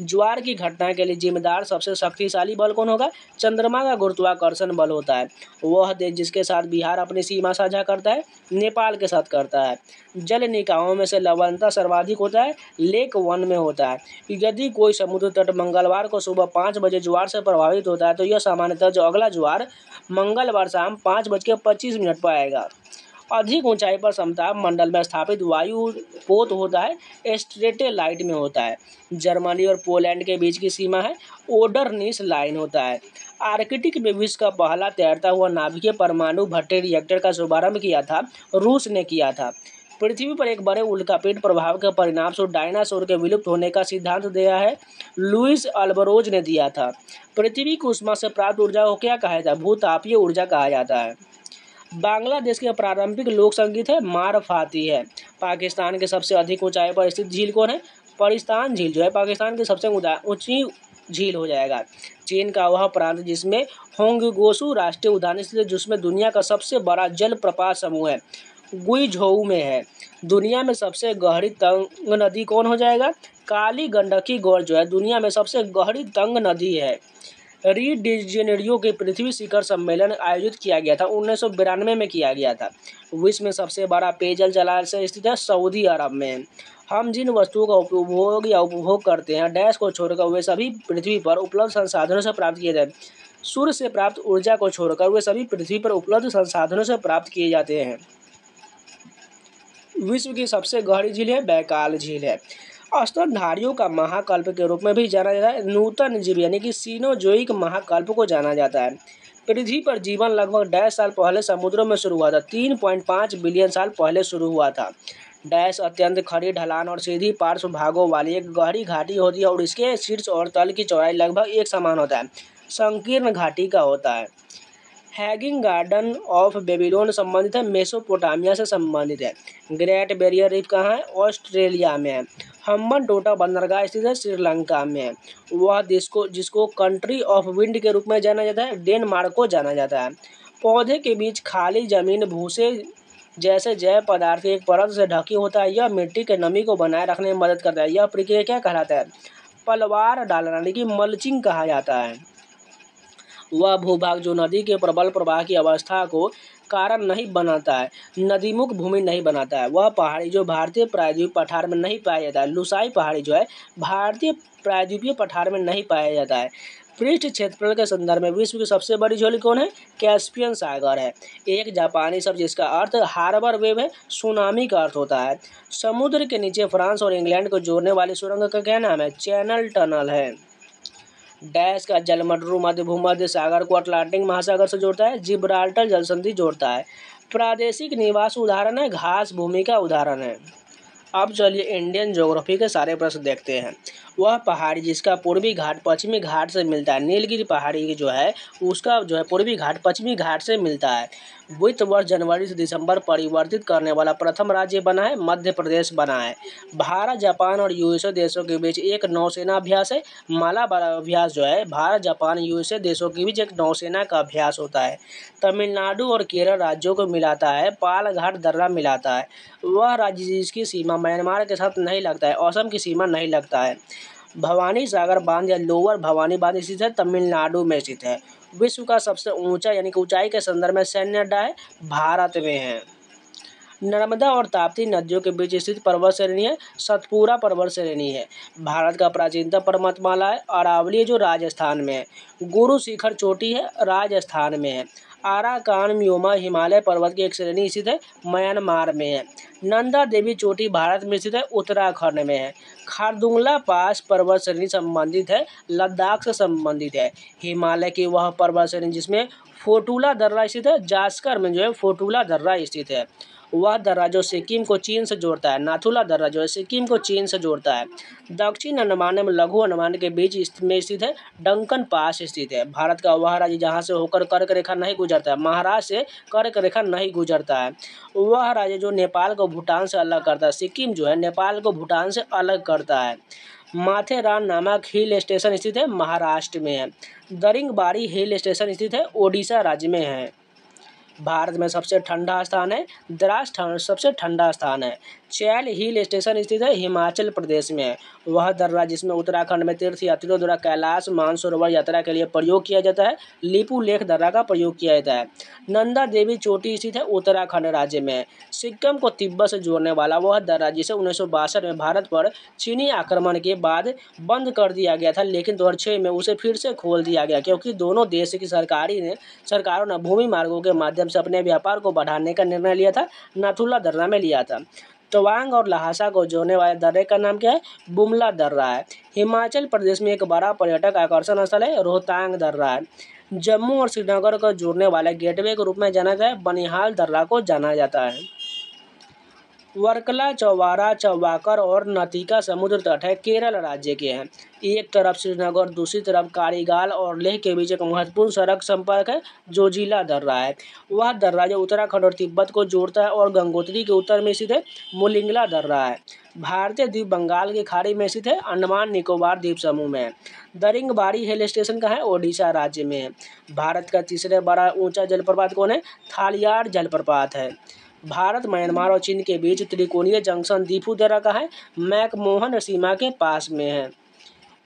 ज्वार की घटना के लिए जिम्मेदार सबसे शक्तिशाली बल कौन होगा, चंद्रमा का गुरुत्वाकर्षण बल होता है। वह देश जिसके साथ बिहार अपनी सीमा साझा करता है, नेपाल के साथ करता है। जल निकायों में से लवणता सर्वाधिक होता है, लेक वन में होता है। यदि कोई समुद्र तट मंगलवार को सुबह 5 बजे ज्वार से प्रभावित होता है तो यह सामान्यतः जो अगला ज्वार मंगलवार शाम 5:25 पर आएगा। अधिक ऊंचाई पर समताप मंडल में स्थापित वायु पोत होता है स्ट्रेटेलाइट में होता है। जर्मनी और पोलैंड के बीच की सीमा है ओडरनिस लाइन होता है। आर्कटिक में विश्व का पहला तैरता हुआ नाभिकीय परमाणु भट्टे रिएक्टर का शुभारंभ किया था रूस ने किया था। पृथ्वी पर एक बड़े उल्कापिंड प्रभाव के परिणाम स्वरूप डायनासोर के विलुप्त होने का सिद्धांत दिया है लुइस अल्बरोज ने दिया था। पृथ्वी की उष्मा से प्राप्त ऊर्जा को क्या कहा जाता है, भूतापीय ऊर्जा कहा जाता है। बांग्लादेश के प्रारंभिक लोक संगीत है मारफाती है। पाकिस्तान के सबसे अधिक ऊंचाई पर स्थित झील कौन है, परिस्तान झील जो है पाकिस्तान की सबसे ऊंची झील हो जाएगा। चीन का वह प्रांत जिसमें होंगगोसू राष्ट्रीय उद्यान स्थित है जिसमें दुनिया का सबसे बड़ा जल प्रपात समूह है गुइझोऊ में है। दुनिया में सबसे गहरी तंग नदी कौन हो जाएगा? काली गंडकी गोर जो है दुनिया में सबसे गहरी तंग नदी है। री डी जेनेरियो के पृथ्वी शिखर सम्मेलन आयोजित किया गया था 1992 में किया गया था। विश्व में सबसे बड़ा पेयजल जलाशय स्थित है सऊदी अरब में। हम जिन वस्तुओं का उपभोग या उपभोग करते हैं डैश को छोड़कर वे सभी पृथ्वी पर उपलब्ध संसाधनों से प्राप्त किए जाते हैं। सूर्य से प्राप्त ऊर्जा को छोड़कर वे सभी पृथ्वी पर उपलब्ध संसाधनों से प्राप्त किए जाते हैं। विश्व की सबसे गहरी झील है बैकाल झील है। स्तनधारियों का महाकल्प के रूप में भी जाना जाता है। नूतन जीव यानी कि सीनोजोइक महाकल्प को जाना जाता है। पृथ्वी पर जीवन लगभग 1.5 साल पहले समुद्रों में शुरू हुआ था। 3.5 बिलियन साल पहले शुरू हुआ था। डैश अत्यंत खड़ी ढलान और सीधी पार्श्व भागों वाली एक गहरी घाटी होती है और इसके शीर्ष और तल की चौड़ाई लगभग एक समान होता है। संकीर्ण घाटी का होता है। हैगिंग गार्डन ऑफ बेबीलोन संबंधित है, मेसोपोटामिया से संबंधित है। ग्रेट बैरियर रीफ कहाँ है? ऑस्ट्रेलिया में है। हम्बनटोटा बंदरगाह स्थित है श्रीलंका में है। वह जिसको कंट्री ऑफ विंड के रूप में जाना जाता है डेनमार्क को जाना जाता है। पौधे के बीच खाली जमीन भूसे जैसे जैव पदार्थ की एक परत से ढकी होता है। यह मिट्टी के नमी को बनाए रखने में मदद करता है। यह प्रक्रिया क्या कहलाता है? पलवार डालना यानी कि मल्चिंग कहा जाता है। वह भूभाग जो नदी के प्रबल प्रवाह की अवस्था को कारण नहीं बनाता है, नदीमुख भूमि नहीं बनाता है। वह पहाड़ी जो भारतीय प्रायद्वीप पठार में नहीं पाया जाता है, लुसाई पहाड़ी जो है भारतीय प्रायद्वीपीय पठार में नहीं पाया जाता है। पृष्ठ क्षेत्रफल के संदर्भ में विश्व की सबसे बड़ी झील कौन है? कैस्पियन सागर है। एक जापानी शब्द जिसका अर्थ हार्बर वेव है, सुनामी का अर्थ होता है। समुद्र के नीचे फ्रांस और इंग्लैंड को जोड़ने वाली सुरंग का क्या नाम है? चैनल टनल है। डैश का जलमंडल मध्य भूमध्य सागर को अटलांटिक महासागर से जोड़ता है। जिब्राल्टर जलसंधि जोड़ता है। प्रादेशिक निवास उदाहरण है, घास भूमि का उदाहरण है। अब चलिए इंडियन ज्योग्राफी के सारे प्रश्न देखते हैं। वह पहाड़ी जिसका पूर्वी घाट पश्चिमी घाट से मिलता है, नीलगिरी पहाड़ी जो है उसका जो है पूर्वी घाट पश्चिमी घाट से मिलता है। वित्त वर्ष जनवरी से दिसंबर परिवर्तित करने वाला प्रथम राज्य बना है, मध्य प्रदेश बना है। भारत जापान और यूएसए देशों के बीच एक नौसेना अभ्यास है, मालाबार अभ्यास जो है भारत जापान यूएसए देशों के बीच एक नौसेना का अभ्यास होता है। तमिलनाडु और केरल राज्यों को मिलाता है, पालघाट दर्रा मिलाता है। वह राज्य जिसकी सीमा म्यांमार के साथ नहीं लगता है, असम की सीमा नहीं लगता है। भवानी सागर बांध या लोअर भवानी बांध स्थित है, तमिलनाडु में स्थित है। विश्व का सबसे ऊंचा यानी कि ऊंचाई के संदर्भ में सैन्य अड्डा है, भारत में है। नर्मदा और ताप्ती नदियों के बीच स्थित पर्वत श्रेणी है, सतपुरा पर्वत श्रेणी है। भारत का प्राचीनतम पर्वतमाला है, अरावली जो राजस्थान में है। गुरु शिखर चोटी है, राजस्थान में है। आराकानम्योमा हिमालय पर्वत की एक श्रेणी स्थित है, म्यांमार में है। नंदा देवी चोटी भारत में स्थित है, उत्तराखंड में है। खारदुंगला पास पर्वत श्रेणी संबंधित है, लद्दाख से संबंधित है। हिमालय की वह पर्वत श्रेणी जिसमें फोटुला दर्रा स्थित है, जास्कर में जो है फोटुला दर्रा स्थित है। वह दर्रा जो सिक्किम को चीन से जोड़ता है, नाथुला दर्रा जो है सिक्किम को चीन से जोड़ता है। दक्षिण अंडमान एवं लघु अंडमान के बीच में स्थित है, डंकन पास स्थित है। भारत का वह राज्य जहाँ से होकर कर्क रेखा नहीं गुजरता है, महाराष्ट्र से कर्क रेखा नहीं गुजरता है। वह राज्य जो नेपाल को भूटान से अलग करता है, सिक्किम जो है नेपाल को भूटान से अलग करता है। माथेरान नामक हिल स्टेशन स्थित है, महाराष्ट्र में है। दरिंगबाड़ी हिल स्टेशन स्थित है, ओडिशा राज्य में है। भारत में सबसे ठंडा स्थान है, द्रास सबसे ठंडा स्थान है। चैल हिल स्टेशन स्थित है, हिमाचल प्रदेश में है। वह दर्रा जिसमें उत्तराखंड में तीर्थ यात्रियों द्वारा कैलाश मानसरोवर यात्रा के लिए प्रयोग किया जाता है, लिपू लेख दर्रा का प्रयोग किया जाता है। नंदा देवी चोटी स्थित है, उत्तराखंड राज्य में। सिक्किम को तिब्बत से जोड़ने वाला वह दर्रा जिसे 1962 में भारत पर चीनी आक्रमण के बाद बंद कर दिया गया था, लेकिन 2006 में उसे फिर से खोल दिया गया क्योंकि दोनों देश की सरकारों ने भूमि मार्गों के माध्यम से अपने व्यापार को बढ़ाने का निर्णय लिया था। नाथुला दर्रा में लिया था। तवांग और लहासा को जोड़ने वाले दर्रे का नाम क्या है? बुमला दर्रा है। हिमाचल प्रदेश में एक बड़ा पर्यटक आकर्षण स्थल है, रोहतांग दर्रा है। जम्मू और श्रीनगर को जोड़ने वाले गेटवे के रूप में जाना जाता है, बनिहाल दर्रा को जाना जाता है। वर्कला, चौवारा, चौवाकर और नतिका समुद्र तट है, केरल राज्य के हैं। एक तरफ श्रीनगर, दूसरी तरफ कारीगाल और लेह के बीच एक महत्वपूर्ण सड़क संपर्क है, जोजिला दर्रा है। वह दर्रा जो उत्तराखंड और तिब्बत को जोड़ता है और गंगोत्री के उत्तर में स्थित है, मुलिंगला दर्रा है। भारतीय द्वीप बंगाल की खाड़ी में स्थित है, अंडमान निकोबार द्वीप समूह में है। दरिंगबाड़ी हिल स्टेशन कहाँ है? ओडिशा राज्य में है। भारत का तीसरे बड़ा ऊंचा जलप्रपात कौन है? थालियार जलप्रपात है। भारत, म्यांमार और चीन के बीच त्रिकोणीय जंक्शन दीफू दर्रा का है, मैकमोहन सीमा के पास में है।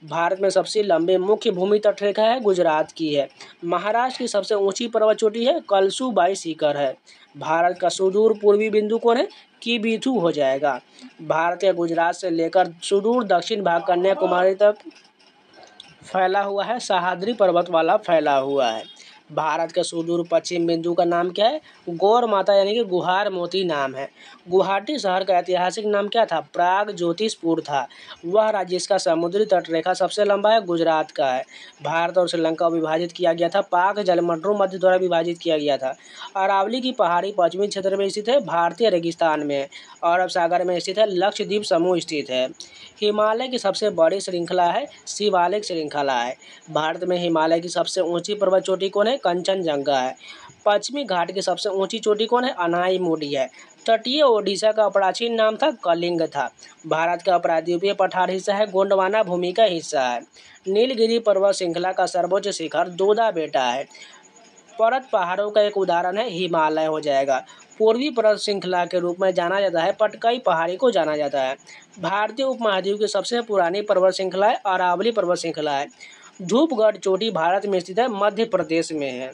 भारत में सबसे लंबी मुख्य भूमि तटरेखा है गुजरात की है। महाराष्ट्र की सबसे ऊंची पर्वत चोटी है कलसुबाई शिखर है। भारत का सुदूर पूर्वी बिंदु कौन है? किबिथू हो जाएगा। भारत के गुजरात से लेकर सुदूर दक्षिण भाग कन्याकुमारी तक फैला हुआ है, सह्याद्री पर्वतमाला फैला हुआ है। भारत के सुदूर पश्चिम बिंदु का नाम क्या है? गौर माता यानी कि गुहार मोती नाम है। गुवाहाटी शहर का ऐतिहासिक नाम क्या था? प्राग ज्योतिषपुर था। वह राज्य जिसका समुद्री तटरेखा सबसे लंबा है गुजरात का है। भारत और श्रीलंका को विभाजित किया गया था पाक जलमंडल मध्य द्वारा विभाजित किया गया था। अरावली की पहाड़ी पश्चिमी क्षेत्र में स्थित है, भारतीय रेगिस्तान में। अरब सागर में स्थित है, लक्षद्वीप समूह स्थित है। हिमालय की सबसे बड़ी श्रृंखला है शिवालिक श्रृंखला है। भारत में हिमालय की सबसे ऊंची पर्वत चोटी कौन है? कंचनजंगा है। पश्चिमी घाट की सबसे ऊंची चोटी कौन है? अनाईमुडी है। तटीय ओडिशा का प्राचीन नाम था कलिंग था। भारत का प्रायद्वीपीय पठार हिस्सा है, गोंडवाना भूमि का हिस्सा है। नीलगिरी पर्वत श्रृंखला का सर्वोच्च शिखर दोदा बेटा है। पर्वत पहाड़ों का एक उदाहरण है हिमालय हो जाएगा। पूर्वी पर्वत श्रृंखला के रूप में जाना जाता है पटकई पहाड़ी को जाना जाता है। भारतीय उपमहाद्वीप की सबसे पुरानी पर्वत श्रृंखला है अरावली पर्वत श्रृंखला है। धूपगढ़ चोटी भारत में स्थित है, मध्य प्रदेश में है।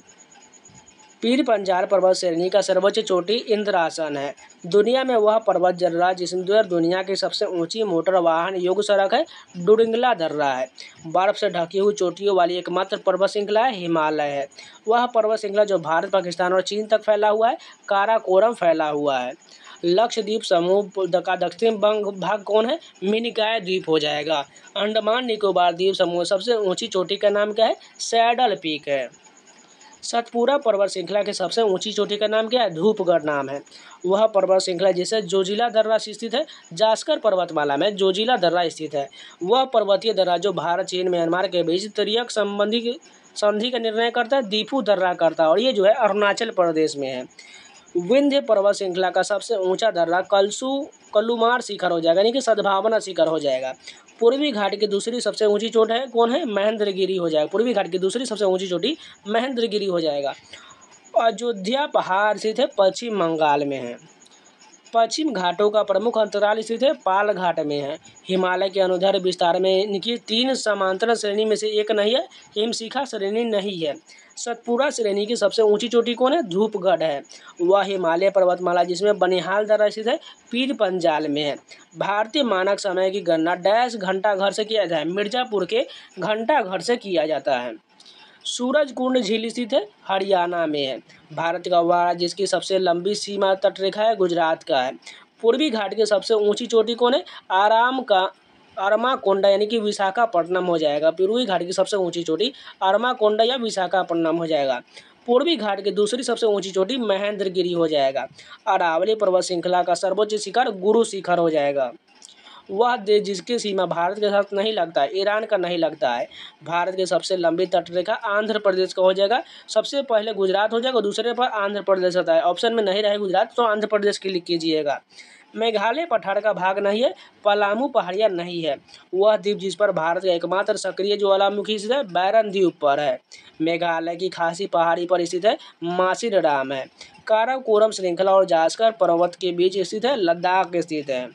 पीर पंजाल पर्वत श्रेणी का सर्वोच्च चोटी इंद्रासन है। दुनिया में वह पर्वत दर्रा जिसमें दुनिया की सबसे ऊंची मोटर वाहन योग्य सड़क है डुडिंगला दर्रा है। बर्फ से ढकी हुई चोटियों वाली एकमात्र पर्वत श्रृंखला है हिमालय है। वह पर्वत श्रृंखला जो भारत, पाकिस्तान और चीन तक फैला हुआ है, काराकोरम फैला हुआ है। लक्षद्वीप समूह का दक्षिण भाग कौन है? मिनिकॉय द्वीप हो जाएगा। अंडमान निकोबार द्वीप समूह सबसे ऊंची चोटी का नाम क्या है? सैडल पीक है। सतपुरा पर्वत श्रृंखला की सबसे ऊंची चोटी का नाम क्या है? धूपगढ़ नाम है। वह पर्वत श्रृंखला जिसे जोजिला दर्रा स्थित है, जास्कर पर्वतमाला में जोजिला दर्रा स्थित है। वह पर्वतीय दर्रा जो भारत, चीन, म्यांमार के बीच त्रियक संधि का निर्णय करता है, दीफू दर्रा करता है, और ये जो है अरुणाचल प्रदेश में है। विंध्य पर्वत श्रृंखला का सबसे ऊंचा दर्रा कल्लूमार शिखर हो जाएगा, यानी कि सद्भावना शिखर हो जाएगा। पूर्वी घाट की दूसरी सबसे ऊंची चोट है कौन है? महेंद्रगिरी हो जाएगा। पूर्वी घाट की दूसरी सबसे ऊंची चोटी महेंद्रगिरी हो जाएगा। अयोध्या पहाड़ स्थित है, पश्चिम बंगाल में है। पश्चिम घाटों का प्रमुख अंतराल स्थित है, पाल घाट में है। हिमालय के अनुदैर्ध्य विस्तार में इनकी 3 समांतर श्रेणी में से एक नहीं है, हिमशिखा श्रेणी नहीं है। सतपुरा श्रेणी की सबसे ऊंची चोटी कौन है? धूपगढ़ है। वह हिमालय पर्वतमाला जिसमें बनिहाल दर्रा स्थित है, पीर पंजाल में है। भारतीय मानक समय की गणना डैश घंटाघर से किया जाता है, मिर्जापुर के घंटाघर से किया जाता है। सूरजकुंड झील स्थित है, हरियाणा में है। भारत का वह राज्य जिसकी सबसे लंबी सीमा तटरेखा है, गुजरात का है। पूर्वी घाट की सबसे ऊंची चोटी कौन है? अरमाकोंडा यानी कि विशाखापट्टनम हो जाएगा। पूर्वी घाट की सबसे ऊंची चोटी अरमाकोंडा या विशाखापट्टनम हो जाएगा। पूर्वी घाट की दूसरी सबसे ऊंची चोटी महेंद्रगिरी हो जाएगा। अरावली पर्वत श्रृंखला का सर्वोच्च शिखर गुरु शिखर हो जाएगा। वह देश जिसकी सीमा भारत के साथ नहीं लगता है, ईरान का नहीं लगता है। भारत की सबसे लंबी तटरेखा आंध्र प्रदेश का हो जाएगा। सबसे पहले गुजरात हो जाएगा, दूसरे पर आंध्र प्रदेश होता है। ऑप्शन में नहीं रहे गुजरात तो आंध्र प्रदेश की लिख कीजिएगा। मेघालय पठार का भाग नहीं है, पलामू पहाड़ियाँ नहीं है। वह द्वीप जिस पर भारत का एकमात्र सक्रिय ज्वालामुखी स्थित है, बैरन द्वीप पर है। मेघालय की खासी पहाड़ी पर स्थित है, मासिरडाम है। काराकोरम श्रृंखला और जास्कर पर्वत के बीच स्थित है, लद्दाख स्थित है।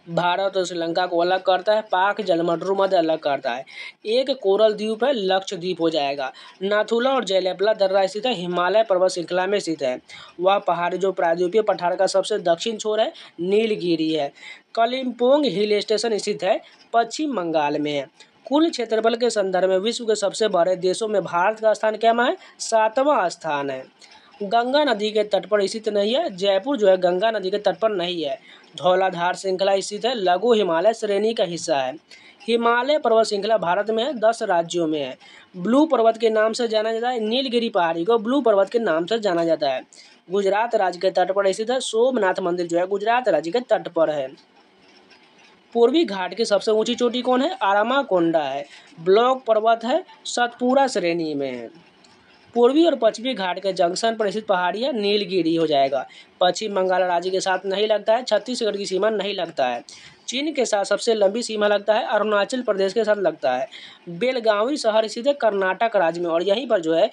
भारत और श्रीलंका को अलग करता है, पाक जलमंडल मध्य अलग करता है। एक कोरल द्वीप है, लक्षद्वीप हो जाएगा। नाथुला और जयलेपला दर्रा स्थित है, हिमालय पर्वत श्रृंखला में स्थित है। वह पहाड़ जो प्रायद्वीपीय पठार का सबसे दक्षिण छोर है, नीलगिरी है। कलिम्पोंग हिल स्टेशन स्थित है, पश्चिम बंगाल में है। कुल क्षेत्रफल के संदर्भ में विश्व के सबसे बड़े देशों में भारत का स्थान क्या है? 7वां स्थान है। गंगा नदी के तट पर स्थित नहीं है, जयपुर जो है गंगा नदी के तट पर नहीं है। धौलाधार श्रृंखला स्थित है, लघु हिमालय श्रेणी का हिस्सा है। हिमालय पर्वत श्रृंखला भारत में है, 10 राज्यों में है। ब्लू पर्वत के नाम से जाना जाता है, नीलगिरी पहाड़ी को ब्लू पर्वत के नाम से जाना जाता है। गुजरात राज्य के तट पर स्थित है, सोमनाथ मंदिर जो है गुजरात राज्य के तट पर है। पूर्वी घाट की सबसे ऊंची चोटी कौन है? अरामाकोंडा है। ब्लॉक पर्वत है, सतपुरा श्रेणी में है। पूर्वी और पश्चिमी घाट के जंक्शन पर स्थित पहाड़ी है, नीलगिरी हो जाएगा। पश्चिम बंगाल राज्य के साथ नहीं लगता है, छत्तीसगढ़ की सीमा नहीं लगता है। चीन के साथ सबसे लंबी सीमा लगता है, अरुणाचल प्रदेश के साथ लगता है। बेलगावी शहर स्थित है, कर्नाटक राज्य में, और यहीं पर जो है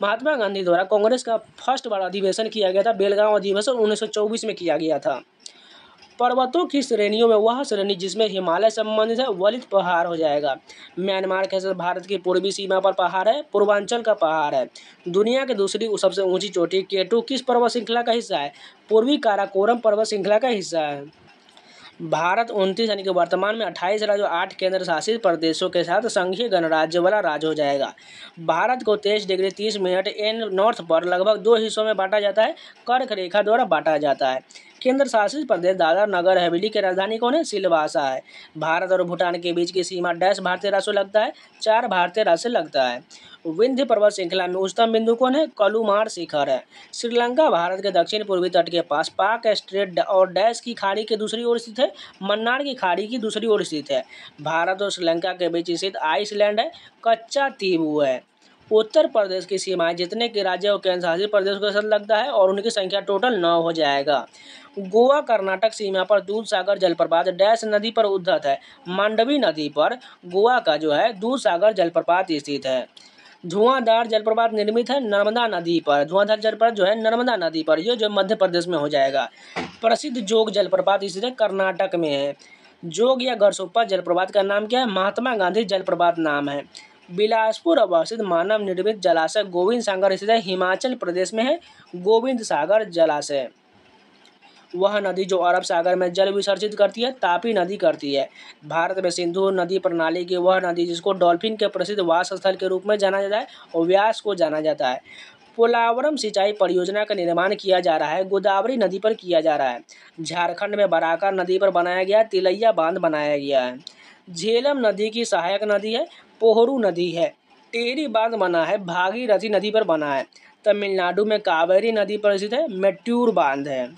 महात्मा गांधी द्वारा कांग्रेस का फर्स्ट बार अधिवेशन किया गया था बेलगांव अधिवेशन 1924 में किया गया था। पर्वतों की श्रेणियों में वह श्रेणी जिसमें हिमालय संबंधित है वलित पहाड़ हो जाएगा। म्यांमार के भारत की पूर्वी सीमा पर पहाड़ है, पूर्वांचल का पहाड़ है। दुनिया की दूसरी सबसे ऊंची चोटी K2 किस पर्वत श्रृंखला का हिस्सा है? पूर्वी काराकोरम पर्वत श्रृंखला का हिस्सा है। भारत 29 यानी कि वर्तमान में 28 राज्यों 8 केंद्र शासित प्रदेशों के साथ संघीय गणराज्य वाला राज्य हो जाएगा। भारत को 23 डिग्री 30 मिनट एन नॉर्थ पर लगभग 2 हिस्सों में बांटा जाता है, कर्क रेखा द्वारा बांटा जाता है। केंद्र शासित प्रदेश दादरा नगर हवेली की राजधानी कौन है? सिलवासा है। भारत और भूटान के बीच की सीमा डैश भारतीय राज्य से लगता है? 4 भारतीय राज्य से लगता है। विंध्य पर्वत श्रृंखला में उच्चतम बिंदु कौन है? कलुमार शिखर है। श्रीलंका भारत के दक्षिण पूर्वी तट के पास पाक स्ट्रेट और डैश की खाड़ी के दूसरी ओर स्थित है, मन्नार की खाड़ी की दूसरी ओर स्थित है। भारत और श्रीलंका के बीच स्थित आइसलैंड है, कच्चा तीबू है। उत्तर प्रदेश की सीमाएं जितने के राज्य और केंद्र शासित प्रदेश के साथ लगता है और उनकी संख्या टोटल 9 हो जाएगा। गोवा कर्नाटक सीमा पर दूधसागर जलप्रपात डैश नदी पर उद्गत है? मांडवी नदी पर गोवा का जो है दूधसागर जलप्रपात स्थित है। धुआंधार जलप्रपात निर्मित है नर्मदा नदी पर। धुआंधार जलप्रपात जो है नर्मदा नदी पर, ये जो मध्य प्रदेश में हो जाएगा। प्रसिद्ध जोग जलप्रपात स्थित है कर्नाटक में है। जोग या गरसोप्पा जलप्रपात का नाम क्या है? महात्मा गांधी जलप्रपात नाम है। बिलासपुर अवस्थित मानव निर्मित जलाशय गोविंद सागर स्थित है, हिमाचल प्रदेश में है गोविंद सागर जलाशय। वह नदी जो अरब सागर में जल विसर्जित करती है तापी नदी करती है। भारत में सिंधु नदी प्रणाली की वह नदी जिसको डॉल्फिन के प्रसिद्ध वास स्थल के रूप में जाना जाता है और व्यास को जाना जाता है। पोलावरम सिंचाई परियोजना का निर्माण किया जा रहा है, गोदावरी नदी पर किया जा रहा है। झारखंड में बराकर नदी पर बनाया गया तिलैया बांध बनाया गया है। झेलम नदी की सहायक नदी है, पोहरू नदी है। टेरी बांध बना है, भागीरथी नदी पर बना है। तमिलनाडु में कावेरी नदी पर स्थित है, मेट्यूर बांध है।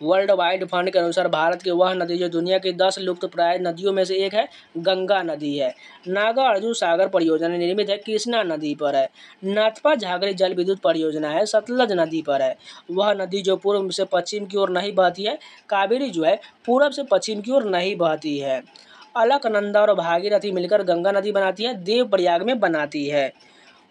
वर्ल्ड वाइड फंड के अनुसार भारत की वह नदी जो दुनिया की 10 लुप्तप्राय नदियों में से एक है, गंगा नदी है। नागार्जुन सागर परियोजना निर्मित है, कृष्णा नदी पर है। नाथपा झागरी जल विद्युत परियोजना है, सतलज नदी पर है। वह नदी जो पूर्व से पश्चिम की ओर नहीं बहती है, कावेरी जो है पूर्व से पश्चिम की ओर नहीं बहती है। अलकनंदा और भागीरथी मिलकर गंगा नदी बनाती है, देवप्रयाग में बनाती है।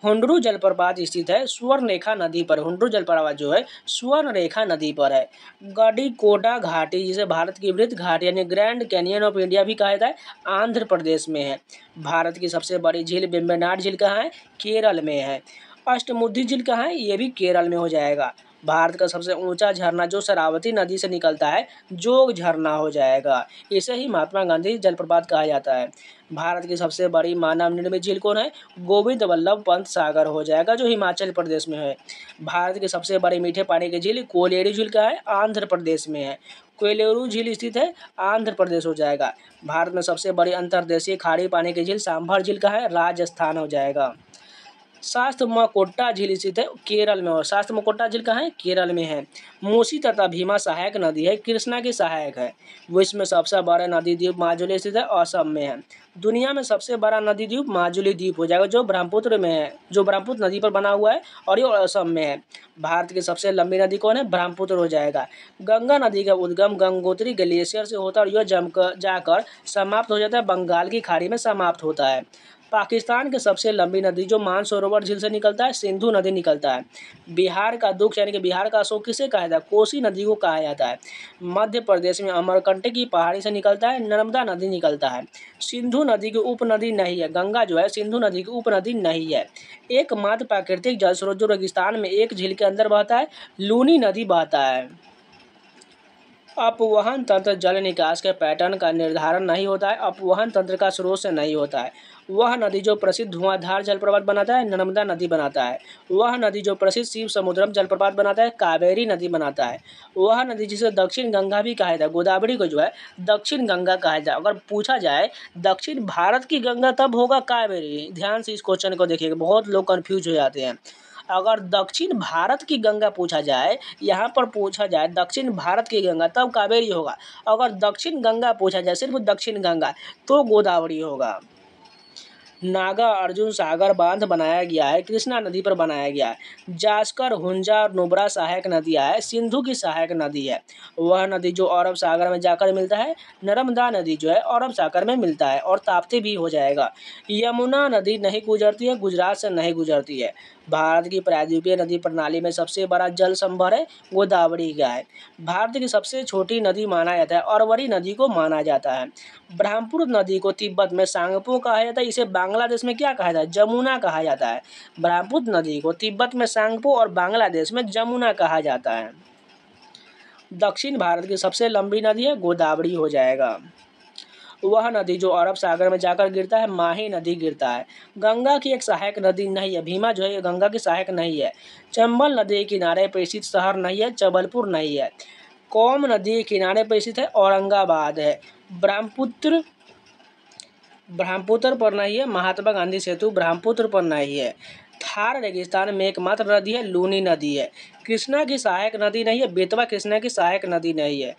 हुंडरू जलप्रपात स्थित है स्वर्णरेखा नदी पर। हुंडरू जलप्रपात जो है स्वर्णरेखा नदी पर है। गडिकोटा घाटी जिसे भारत की वृत्त घाटी यानी ग्रैंड कैनियन ऑफ इंडिया भी कहा जाता है, आंध्र प्रदेश में है। भारत की सबसे बड़ी झील वेम्बनाड झील कहाँ है? केरल में है। अष्टमुडी झील कहाँ है? ये भी केरल में हो जाएगा। भारत का सबसे ऊंचा झरना जो शरावती नदी से निकलता है, जोग झरना हो जाएगा। इसे ही महात्मा गांधी जलप्रपात कहा जाता है। भारत की सबसे बड़ी मानव निर्मित झील कौन है? गोविंद वल्लभ पंत सागर हो जाएगा, जो हिमाचल प्रदेश में है। भारत की सबसे बड़ी मीठे पानी की झील कोलेरू झील का है, आंध्र प्रदेश में है। कोलेरू झील स्थित है आंध्र प्रदेश हो जाएगा। भारत में सबसे बड़ी अंतर्देशीय खारी पानी की झील सांभर झील का है, राजस्थान हो जाएगा। शास्त्रमकोट्टा झील स्थित है केरल में और शास्त्रमकोट्टा झील कहाँ है? केरल में है। मूसी तथा भीमा सहायक नदी है, कृष्णा की सहायक है। विश्व में सबसे बड़ा नदी द्वीप माजुली स्थित है, असम में है। दुनिया में सबसे बड़ा नदी द्वीप माजुली द्वीप हो जाएगा, जो ब्रह्मपुत्र में है, जो ब्रह्मपुत्र नदी पर बना हुआ है और ये असम में है। भारत की सबसे लंबी नदी कौन है? ब्रह्मपुत्र हो जाएगा। गंगा नदी का उद्गम गंगोत्री ग्लेशियर से होता है और यह जमकर जाकर समाप्त हो जाता है बंगाल की खाड़ी में समाप्त होता है। पाकिस्तान की सबसे लंबी नदी जो मानसरोवर झील से निकलता है, सिंधु नदी निकलता है। बिहार का दुख यानी कि बिहार का अशोक किसे कहा जाता है? कोसी नदी को कहा जाता है। मध्य प्रदेश में अमरकंटक की पहाड़ी से निकलता है, नर्मदा नदी निकलता है। सिंधु नदी की उपनदी नहीं है, गंगा जो है सिंधु नदी की उपनदी नहीं है। एकमात्र प्राकृतिक जल स्रोत जो रेगिस्तान में एक झील के अंदर बहता है, लूनी नदी बहता है। अपवहन तंत्र जल निकास के पैटर्न का निर्धारण नहीं होता है, अपवहन तंत्र का स्रोत से नहीं होता है। वह नदी जो प्रसिद्ध धुआंधार जलप्रपात बनाता है, नर्मदा नदी बनाता है। वह नदी जो प्रसिद्ध शिव समुद्रम जलप्रपात बनाता है, कावेरी नदी बनाता है। वह नदी जिसे दक्षिण गंगा भी कहा जाता है, गोदावरी को जो है दक्षिण गंगा कहा जाता है। अगर पूछा जाए दक्षिण भारत की गंगा तब होगा कावेरी। ध्यान से इस क्वेश्चन को देखिएगा, बहुत लोग कन्फ्यूज हो जाते हैं। अगर दक्षिण भारत की गंगा पूछा जाए, यहाँ पर पूछा जाए दक्षिण भारत की गंगा तब कावेरी होगा। अगर दक्षिण गंगा पूछा जाए, सिर्फ दक्षिण गंगा, तो गोदावरी होगा। नागार्जुन सागर बांध बनाया गया है, कृष्णा नदी पर बनाया गया है। जास्कर, हुंजा और नुब्रा सहायक नदियाँ है, सिंधु की सहायक नदी है। वह नदी जो अरब सागर में जाकर मिलता है, नर्मदा नदी जो है अरब सागर में मिलता है और ताप्ती भी हो जाएगा। यमुना नदी नहीं गुजरती है, गुजरात से नहीं गुजरती है। भारत की प्रायद्वीपीय नदी प्रणाली में सबसे बड़ा जल संभर है गोदावरी का है। भारत की सबसे छोटी नदी माना जाता है अरवरी नदी को माना जाता है। ब्रह्मपुत्र नदी को तिब्बत में सांगपो कहा जाता है। इसे बांग्लादेश में क्या कहा जाता है? जमुना कहा जाता है। ब्रह्मपुत्र नदी को तिब्बत में सांगपो और बांग्लादेश में जमुना कहा जाता है। दक्षिण भारत की सबसे लंबी नदी है गोदावरी हो जाएगा। वह नदी जो अरब सागर में जाकर गिरता है माही नदी गिरता है। गंगा की एक सहायक नदी नहीं है। भीमा जो है ये गंगा की सहायक नहीं है। चंबल नदी के किनारे पर स्थित शहर नहीं है जबलपुर नहीं है। कोम नदी के किनारे पर स्थित है औरंगाबाद है। ब्रह्मपुत्र पर नहीं है। महात्मा गांधी सेतु ब्रह्मपुत्र पर नहीं है। थार रेगिस्तान में एकमात्र नदी है लूनी नदी है। कृष्णा की सहायक नदी नहीं है। बेतवा कृष्णा की सहायक नदी नहीं है।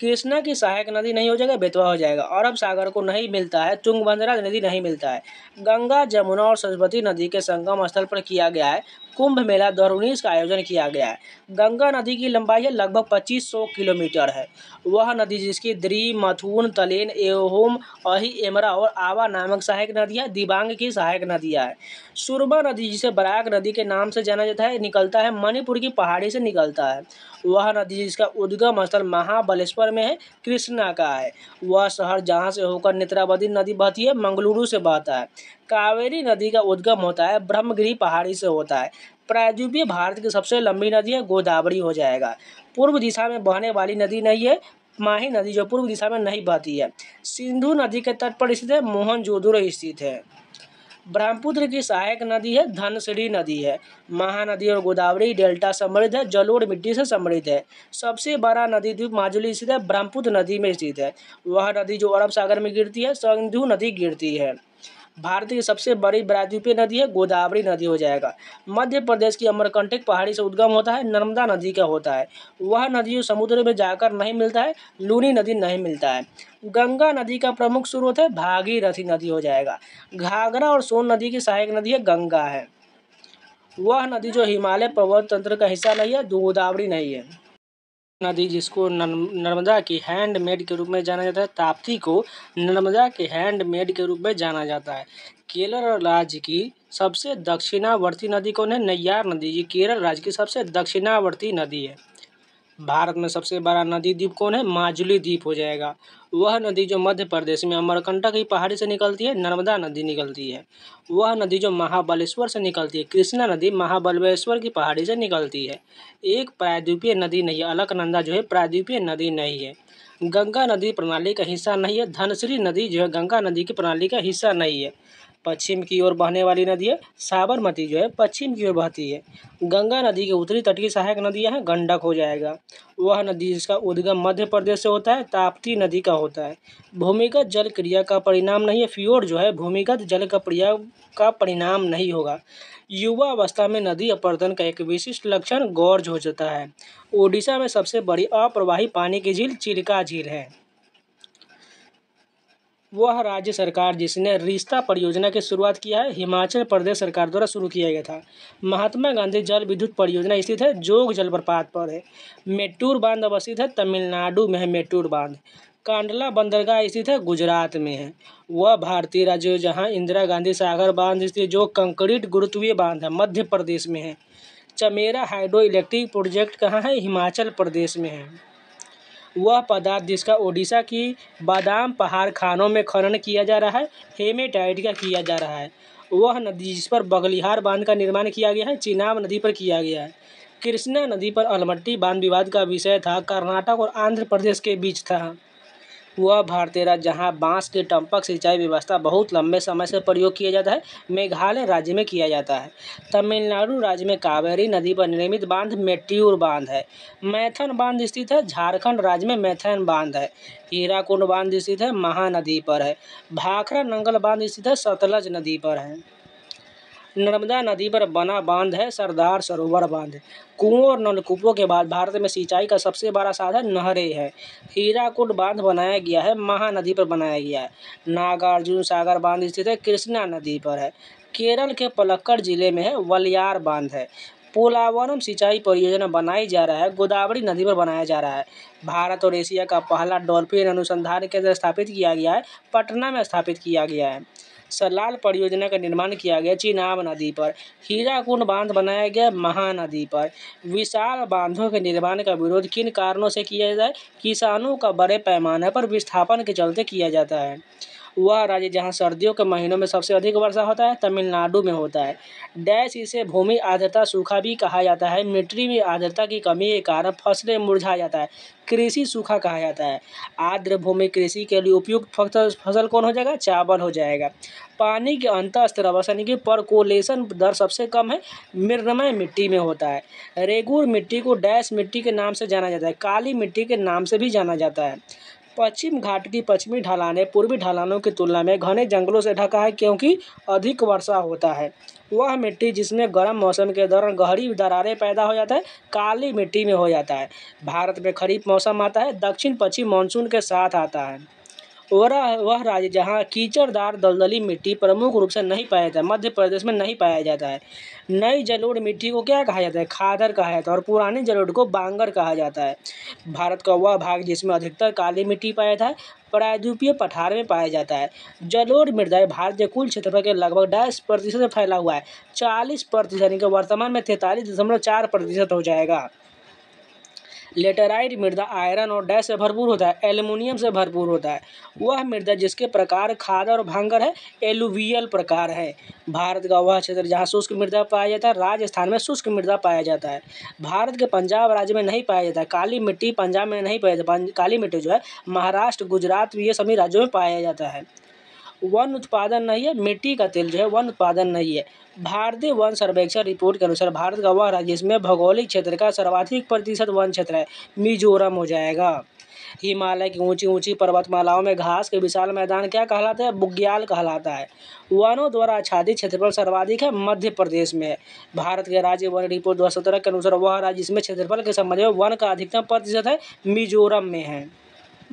कृष्णा की सहायक नदी नहीं हो जाएगा बेतवा हो जाएगा। अरब सागर को नहीं मिलता है। तुंगभद्रा नदी नहीं मिलता है। गंगा जमुना और सरस्वती नदी के संगम स्थल पर किया गया है कुंभ मेला 2019 का आयोजन किया गया है। गंगा नदी की लंबाई है लगभग 2500 किलोमीटर है। वह नदी जिसकी द्री मथुन तलेन एहोम अही एमरा और आवा नामक सहायक नदियाँ दिबांग की सहायक नदियाँ है। सुरबा नदी जिसे बराक नदी के नाम से जाना जाता है निकलता है मणिपुर की पहाड़ी से निकलता है। वह नदी जिसका उद्गम स्थल महाबलेश्वर में है कृष्णा का है। वह शहर जहाँ से होकर नेत्रावती नदी बहती है मंगलुरु से बहता है। कावेरी नदी का उद्गम होता है ब्रह्मगिरी पहाड़ी से होता है। प्रायद्वीपीय भारत की सबसे लंबी नदी है गोदावरी हो जाएगा। पूर्व दिशा में बहने वाली नदी नहीं है माही नदी जो पूर्व दिशा में नहीं बहती है। सिंधु नदी के तट पर स्थित है मोहनजोदड़ो स्थित है। ब्रह्मपुत्र की सहायक नदी है धनसिरी नदी है। महानदी और गोदावरी डेल्टा समृद्ध है जलोढ़ मिट्टी से समृद्ध है। सबसे बड़ा नदी द्वीप माजुली स्थित है ब्रह्मपुत्र नदी में स्थित है। वह नदी जो अरब सागर में गिरती है सिंधु नदी गिरती है। भारत की सबसे बड़ी प्रायद्वीपीय नदी है गोदावरी नदी हो जाएगा। मध्य प्रदेश की अमरकंटक पहाड़ी से उद्गम होता है नर्मदा नदी का होता है। वह नदी जो समुद्र में जाकर नहीं मिलता है लूनी नदी नहीं मिलता है। गंगा नदी का प्रमुख स्रोत है भागीरथी नदी हो जाएगा। घाघरा और सोन नदी की सहायक नदी है गंगा है। वह नदी जो हिमालय पर्वत तंत्र का हिस्सा नहीं है गोदावरी नहीं है। नदी जिसको नर्मदा की हैंडमेड के रूप में जाना जाता है ताप्ती को नर्मदा के हैंडमेड के रूप में जाना जाता है। केरल राज्य की सबसे दक्षिणावर्ती नदी कौन है? नैयार नदी। ये केरल राज्य की सबसे दक्षिणावर्ती नदी है। भारत में सबसे बड़ा नदी द्वीप कौन है? माजुली द्वीप हो जाएगा। वह नदी जो मध्य प्रदेश में अमरकंटक की पहाड़ी से निकलती है नर्मदा नदी निकलती है। वह नदी जो महाबलेश्वर से निकलती है कृष्णा नदी महाबलेश्वर की पहाड़ी से निकलती है। एक प्रायद्वीपीय नदी नहीं है अलकनंदा जो है प्रायद्वीपीय नदी नहीं है। गंगा नदी प्रणाली का हिस्सा नहीं है। धनसिरी नदी जो है गंगा नदी की प्रणाली का हिस्सा नहीं है। पश्चिम की ओर बहने वाली नदी है साबरमती जो है पश्चिम की ओर बहती है। गंगा नदी के उत्तरी तट की सहायक नदियाँ हैं गंडक हो जाएगा। वह नदी जिसका उद्गम मध्य प्रदेश से होता है ताप्ती नदी का होता है। भूमिगत जल क्रिया का परिणाम नहीं है। फ्योर्ड जो है भूमिगत जल का क्रिया का परिणाम नहीं होगा। युवा अवस्था में नदी अपरदन का एक विशिष्ट लक्षण गॉर्ज हो जाता है। ओडिशा में सबसे बड़ी अप्रवाही पानी की झील चिल्का झील है। वह राज्य सरकार जिसने रिश्ता परियोजना की शुरुआत किया है हिमाचल प्रदेश सरकार द्वारा शुरू किया गया था। महात्मा गांधी जल विद्युत परियोजना स्थित है जोग जलप्रपात पर है। मेट्टूर बांध अवस्थित है तमिलनाडु में है मेट्टूर बांध। कांडला बंदरगाह स्थित है गुजरात में है। वह भारतीय राज्य जहां इंदिरा गांधी सागर बांध स्थित जो कंक्रीट गुरुत्वीय बांध है मध्य प्रदेश में है। चमेरा हाइड्रो इलेक्ट्रिक प्रोजेक्ट कहाँ है? हिमाचल प्रदेश में है। वह पदार्थ जिसका ओडिशा की बादाम पहाड़ खानों में खनन किया जा रहा है हेमेटाइट का किया जा रहा है। वह नदी जिस पर बगलिहार बांध का निर्माण किया गया है चिनाब नदी पर किया गया है। कृष्णा नदी पर अलमट्टी बांध विवाद का विषय था कर्नाटक और आंध्र प्रदेश के बीच था। वह भारतीय राज्य जहाँ बांस की टंपक सिंचाई व्यवस्था बहुत लंबे समय से प्रयोग किया जाता है मेघालय राज्य में किया जाता है। तमिलनाडु राज्य में कावेरी नदी पर निर्मित बांध मेट्टियूर बांध है। मैथन बांध स्थित है झारखंड राज्य में मैथन बांध है। हीराकुंड बांध स्थित है महानदी पर है। भाखड़ा नंगल बांध स्थित है सतलज नदी पर है। नर्मदा नदी पर बना बांध है सरदार सरोवर बांध। कुओं और नलकूपों के बाद भारत में सिंचाई का सबसे बड़ा साधन नहरें है। हीराकुंड बांध बनाया गया है महानदी पर बनाया गया है। नागार्जुन सागर बांध स्थित है कृष्णा नदी पर है। केरल के पलक्कड़ जिले में है वलियार बांध है। पोलावरम सिंचाई परियोजना बनाई जा रहा है गोदावरी नदी पर बनाया जा रहा है। भारत और एशिया का पहला डॉल्फिन अनुसंधान केंद्र स्थापित किया गया है पटना में स्थापित किया गया है। सलाल परियोजना का निर्माण किया गया चिनाब नदी पर। हीराकुंड बांध बनाया गया महानदी पर। विशाल बांधों के निर्माण का विरोध किन कारणों से किया जाता है? किसानों का बड़े पैमाने पर विस्थापन के चलते किया जाता है। वह राज्य जहां सर्दियों के महीनों में सबसे अधिक वर्षा होता है तमिलनाडु में होता है। डैश इसे भूमि आर्द्रता सूखा भी कहा जाता है। मिट्टी में आर्द्रता की कमी के कारण फसलें मुरझा जाता है। कृषि सूखा कहा जाता है। आर्द्र भूमि कृषि के लिए उपयुक्त फसल कौन हो जाएगा? चावल हो जाएगा। पानी के अंतः स्तर यानी कि परकोलेशन दर सबसे कम है मृणमय मिट्टी में होता है। रेगुर मिट्टी को डैश मिट्टी के नाम से जाना जाता है। काली मिट्टी के नाम से भी जाना जाता है। पश्चिम घाट की पश्चिमी ढलानें पूर्वी ढलानों की तुलना में घने जंगलों से ढका है क्योंकि अधिक वर्षा होता है। वह मिट्टी जिसमें गर्म मौसम के दौरान गहरी दरारें पैदा हो जाता है काली मिट्टी में हो जाता है। भारत में खरीफ मौसम आता है दक्षिण पश्चिम मानसून के साथ आता है। वह राज्य जहाँ कीचड़दार दलदली मिट्टी प्रमुख रूप से नहीं पाया जाता है मध्य प्रदेश में नहीं पाया जाता है। नई जलोढ़ मिट्टी को क्या कहा जाता है? खादर कहा जाता है और पुरानी जलोढ़ को बांगर कहा जाता है। भारत का वह भाग जिसमें अधिकतर काली मिट्टी पाया जाता है प्रायद्वीपीय पठार में पाया जाता है। जलोढ़ मृदाएं भारत के कुल क्षेत्रफल के लगभग 10% में फैला हुआ है। 40% यानी कि वर्तमान में 43.4% हो जाएगा। लेटेराइट मृदा आयरन और डैश से भरपूर होता है एल्युमिनियम से भरपूर होता है। वह मृदा जिसके प्रकार खादर और भांगर है एलुवियल प्रकार है। भारत का वह क्षेत्र जहाँ शुष्क मृदा पाया जाता है राजस्थान में शुष्क मृदा पाया जाता है। भारत के पंजाब राज्य में नहीं पाया जाता है काली मिट्टी। पंजाब में नहीं पाया जाता काली मिट्टी जो है महाराष्ट्र गुजरात ये सभी राज्यों में पाया जाता है। वन उत्पादन नहीं है मिट्टी का तेल जो है वन उत्पादन नहीं है। भारतीय वन सर्वेक्षण रिपोर्ट के अनुसार भारत का वह राज्य जिसमें भौगोलिक क्षेत्र का सर्वाधिक प्रतिशत वन क्षेत्र है मिजोरम हो जाएगा। हिमालय की ऊंची ऊंची पर्वतमालाओं में घास के विशाल मैदान क्या कहलाता है? बुग्याल कहलाता है। वनों द्वारा आच्छादित क्षेत्रफल सर्वाधिक है मध्य प्रदेश में। भारत के राज्य वन रिपोर्ट 2017 के अनुसार वह राज्य जिसमें क्षेत्रफल के संबंध में वन का अधिकतम प्रतिशत है मिजोरम में है।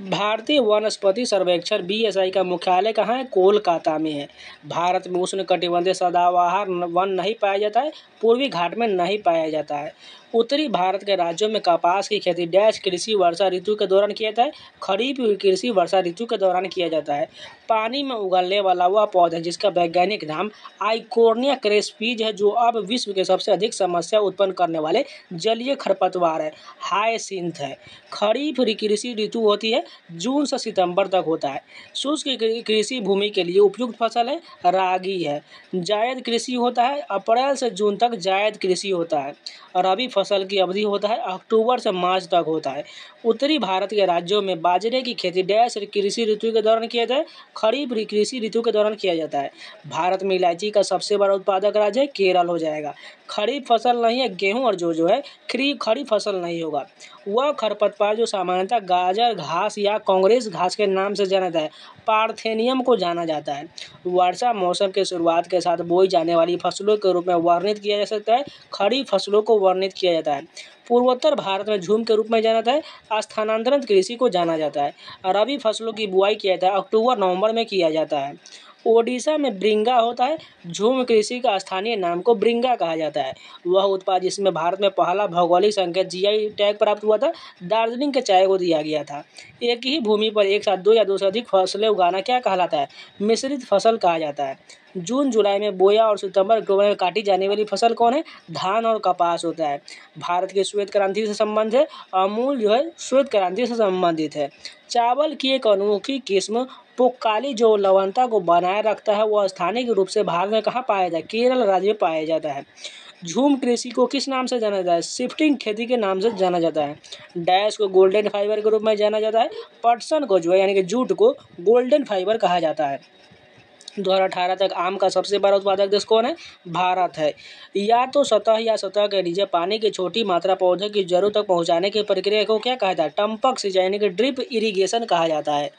भारतीय वनस्पति सर्वेक्षण बीएसआई का मुख्यालय कहाँ है? कोलकाता में है। भारत में उष्णकटिबंधीय सदाबहार वन नहीं पाया जाता है पूर्वी घाट में नहीं पाया जाता है। उत्तरी भारत के राज्यों में कपास की खेती डैश कृषि वर्षा ऋतु के दौरान किया जाता है खरीफ कृषि वर्षा ऋतु के दौरान किया जाता है। पानी में उगलने वाला वह पौधा जिसका वैज्ञानिक नाम आइकोर्निया क्रेस्पीज है जो अब विश्व के सबसे अधिक समस्या उत्पन्न करने वाले जलीय खरपतवार है हायसिंथ है। खरीफ कृषि ऋतु होती है जून से सितंबर तक होता है। शुष्क कृषि भूमि के लिए उपयुक्त फसल है रागी है। जायद कृषि होता है अप्रैल से जून तक जायद कृषि होता है। रबी फसल की अवधि होता है अक्टूबर से मार्च तक होता है। उत्तरी भारत के राज्यों में बाजरे की खेती डैश कृषि ऋतु के दौरान किया जाता है खरीफ कृषि ऋतु के दौरान किया जाता है। भारत में इलायची का सबसे बड़ा उत्पादक राज्य है केरल हो जाएगा। खरीफ फसल नहीं है गेहूं और जो है खरीफ फसल नहीं होगा। वह खरपतवार जो सामान्यतः गाजर घास या कांग्रेस घास के नाम से जाना जाता है पार्थेनियम को जाना जाता है। वर्षा मौसम के शुरुआत के साथ बोई जाने वाली फसलों के रूप में वर्णित किया जा सकता है खरीफ फसलों को वर्णित किया जाता है। पूर्वोत्तर भारत में झूम के रूप में जाना जाता है स्थानांतरित कृषि को जाना जाता है। रबी फसलों की बुआई किया जाता है अक्टूबर नवंबर में किया जाता है। ओडिशा में ब्रिंगा होता है झूम कृषि का स्थानीय नाम को ब्रिंगा कहा जाता है। वह उत्पाद जिसमें भारत में पहला भौगोलिक संकेत जीआई टैग प्राप्त हुआ था दार्जिलिंग के चाय को दिया गया था। एक ही भूमि पर एक साथ दो या दो से अधिक फसलें उगाना क्या कहलाता है? मिश्रित फसल कहा जाता है। जून जुलाई में बोया और सितंबर अक्टूबर में काटी जाने वाली फसल कौन है? धान और कपास होता है। भारत के श्वेत क्रांति से संबंध है अमूल जो है श्वेत क्रांति से संबंधित है। चावल की एक अनोखी किस्म पोक्काली जो लवणता को बनाए रखता है वह स्थानीय रूप से भारत में कहाँ पाया जाता है? केरल राज्य में पाया जाता है। झूम कृषि को किस नाम से जाना जाता है? शिफ्टिंग खेती के नाम से जाना जाता है। डैश को गोल्डन फाइबर के रूप में जाना जाता है। पटसन को जो है यानी कि जूट को गोल्डन फाइबर कहा जाता है। 2018 तक आम का सबसे बड़ा उत्पादक देश कौन है? भारत है। या तो सतह या सतह के नीचे पानी की छोटी मात्रा पौधे की जड़ों तक पहुंचाने की प्रक्रिया को क्या कहा जाता है? टपक सिंचाई यानी कि ड्रिप इरिगेशन कहा जाता है।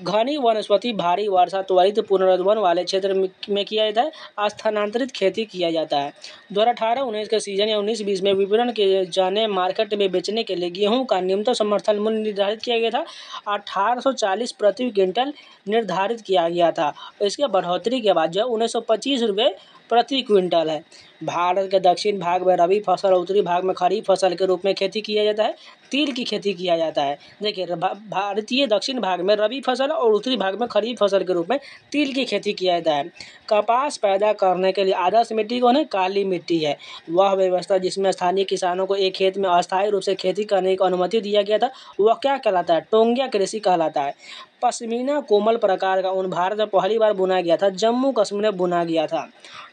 घनी वनस्पति भारी वर्षा त्वरित पुनरुद्भव वाले क्षेत्र में किया जाता है स्थानांतरित खेती किया जाता है। 2018-19 के सीजन या 19-20 में विपणन के जाने मार्केट में बेचने के लिए गेहूं का न्यूनतम समर्थन मूल्य निर्धारित किया गया था 1840 प्रति क्विंटल निर्धारित किया गया था। इसके बढ़ोतरी के बाद जो 1925 रुपये प्रति क्विंटल है। भारत के दक्षिण भाग में रबी फसल और उत्तरी भाग में खरीफ फसल के रूप में खेती किया जाता है। तिल की खेती किया जाता है। देखिए भारतीय दक्षिण भाग में रबी फसल और उत्तरी भाग में खरीफ फसल के रूप में तिल की खेती किया जाता है। कपास पैदा करने के लिए आदर्श मिट्टी कौन है? काली मिट्टी है। वह व्यवस्था जिसमें स्थानीय किसानों को एक खेत में अस्थायी रूप से खेती करने की अनुमति दिया गया था वह क्या कहलाता है? टोंगिया कृषि कहलाता है। पश्मीना कोमल प्रकार का ऊन भारत में पहली बार बुना गया था, जम्मू कश्मीर में बुना गया था।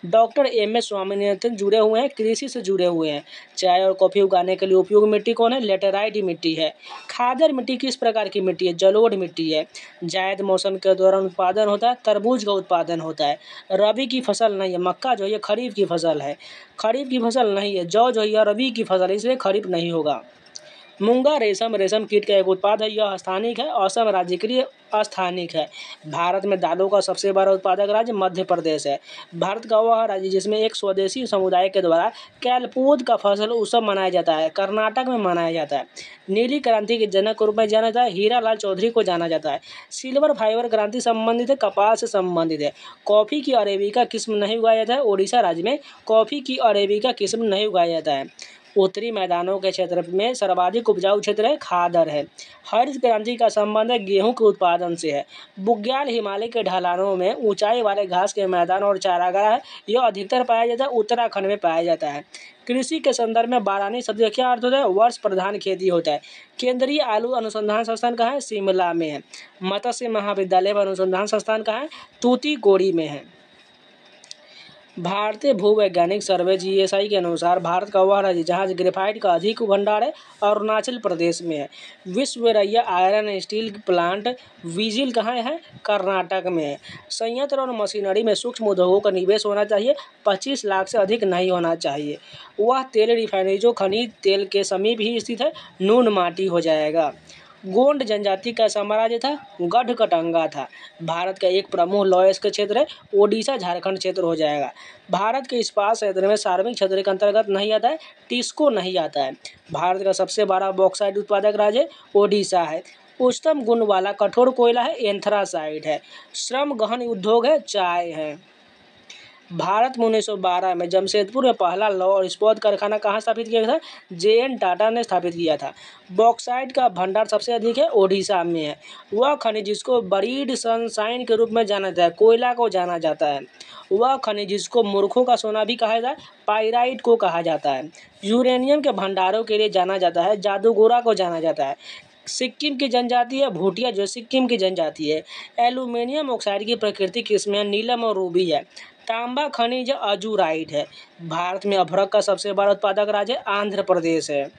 Doctor MS. स्वामीनाथन जुड़े हुए हैं, कृषि से जुड़े हुए हैं। चाय और कॉफी उगाने के लिए उपयोगी मिट्टी कौन है? लेटेराइट मिट्टी है। खादर मिट्टी किस प्रकार की मिट्टी है? जलोढ़ मिट्टी है। जायद मौसम के दौरान उत्पादन होता है, तरबूज का उत्पादन होता है। रबी की फसल नहीं है, मक्का जो है खरीफ की फसल है। खरीफ की फसल नहीं है, जौ जो है रबी की फसल है, इसलिए खरीफ नहीं होगा। मूंगा रेशम रेशम कीट का एक उत्पाद है, यह स्थानिक है, असम राज्य के लिए अस्थानिक है। भारत में दालों का सबसे बड़ा उत्पादक राज्य मध्य प्रदेश है। भारत का वह राज्य जिसमें एक स्वदेशी समुदाय के द्वारा कैलपोद का फसल उत्सव मनाया जाता है, कर्नाटक में मनाया जाता है। नीली क्रांति के जनक के रूप में जाना जाता है, हीरा लाल चौधरी को जाना जाता है। सिल्वर फाइबर क्रांति संबंधित है, कपास से संबंधित है। कॉफी की अरेबिका किस्म नहीं उगाया जाता है, ओडिशा राज्य में कॉफी की अरेबिका किस्म नहीं उगाया जाता है। उत्तरी मैदानों के क्षेत्र में सर्वाधिक उपजाऊ क्षेत्र है, खादर है। हरित क्रांति का संबंध है गेहूं के उत्पादन से है। बुग्याल हिमालय के ढलानों में ऊंचाई वाले घास के मैदान और चारागाह है, यह अधिकतर पाया जाता है उत्तराखंड में पाया जाता है। कृषि के संदर्भ में बारानी शब्द का क्या अर्थ होता है? वर्ष प्रधान खेती होता है। केंद्रीय आलू अनुसंधान संस्थान कहाँ है? शिमला में है। मत्स्य महाविद्यालय व अनुसंधान संस्थान कहाँ है? तूतीकोड़ी में है। भारतीय भूवैज्ञानिक सर्वे (जीएसआई) के अनुसार भारत का वह राज्य जहाँ ग्रेफाइट का अधिक भंडार है अरुणाचल प्रदेश में है। Visvesvaraya iron and steel plant vigil कहाँ है? कर्नाटक में है। संयंत्र और मशीनरी में सूक्ष्म उद्योगों का निवेश होना चाहिए, 25 लाख से अधिक नहीं होना चाहिए। वह तेल रिफाइनरी जो खनिज तेल के समीप ही स्थित है नून माटी हो जाएगा। गोंड जनजाति का साम्राज्य था, गढ़कटंगा था। भारत का एक प्रमुख लौह का क्षेत्र है, ओडिशा झारखंड क्षेत्र हो जाएगा। भारत के इस्पात क्षेत्र में सार्वजनिक क्षेत्र के अंतर्गत नहीं आता है, टिस्को नहीं आता है। भारत का सबसे बड़ा बॉक्साइट उत्पादक राज्य ओडिशा है। उच्चतम गुण वाला कठोर कोयला है, एंथ्रासाइट है। श्रम गहन उद्योग है, चाय है। भारत में 1912 में जमशेदपुर में पहला लौह और इस्पात कारखाना कहाँ स्थापित किया गया था? जे.एन. टाटा ने स्थापित किया था। बॉक्साइट का भंडार सबसे अधिक है, ओडिशा में है। वह खनिज जिसको बरीड सनशाइन के रूप में जाना जाता है, कोयला को जाना जाता है। वह खनिज जिसको मूर्खों का सोना भी कहा जाता है, पाइराइट को कहा जाता है। यूरेनियम के भंडारों के लिए जाना जाता है, जादूगोरा को जाना जाता है। सिक्किम की जनजाति है, भूटिया जो सिक्किम की जनजाति है। एल्यूमिनियम ऑक्साइड की प्राकृतिक किस्में नीलम और रूबी है। तांबा खनिज अजूराइट है। भारत में अभ्रक का सबसे बड़ा उत्पादक राज्य आंध्र प्रदेश है।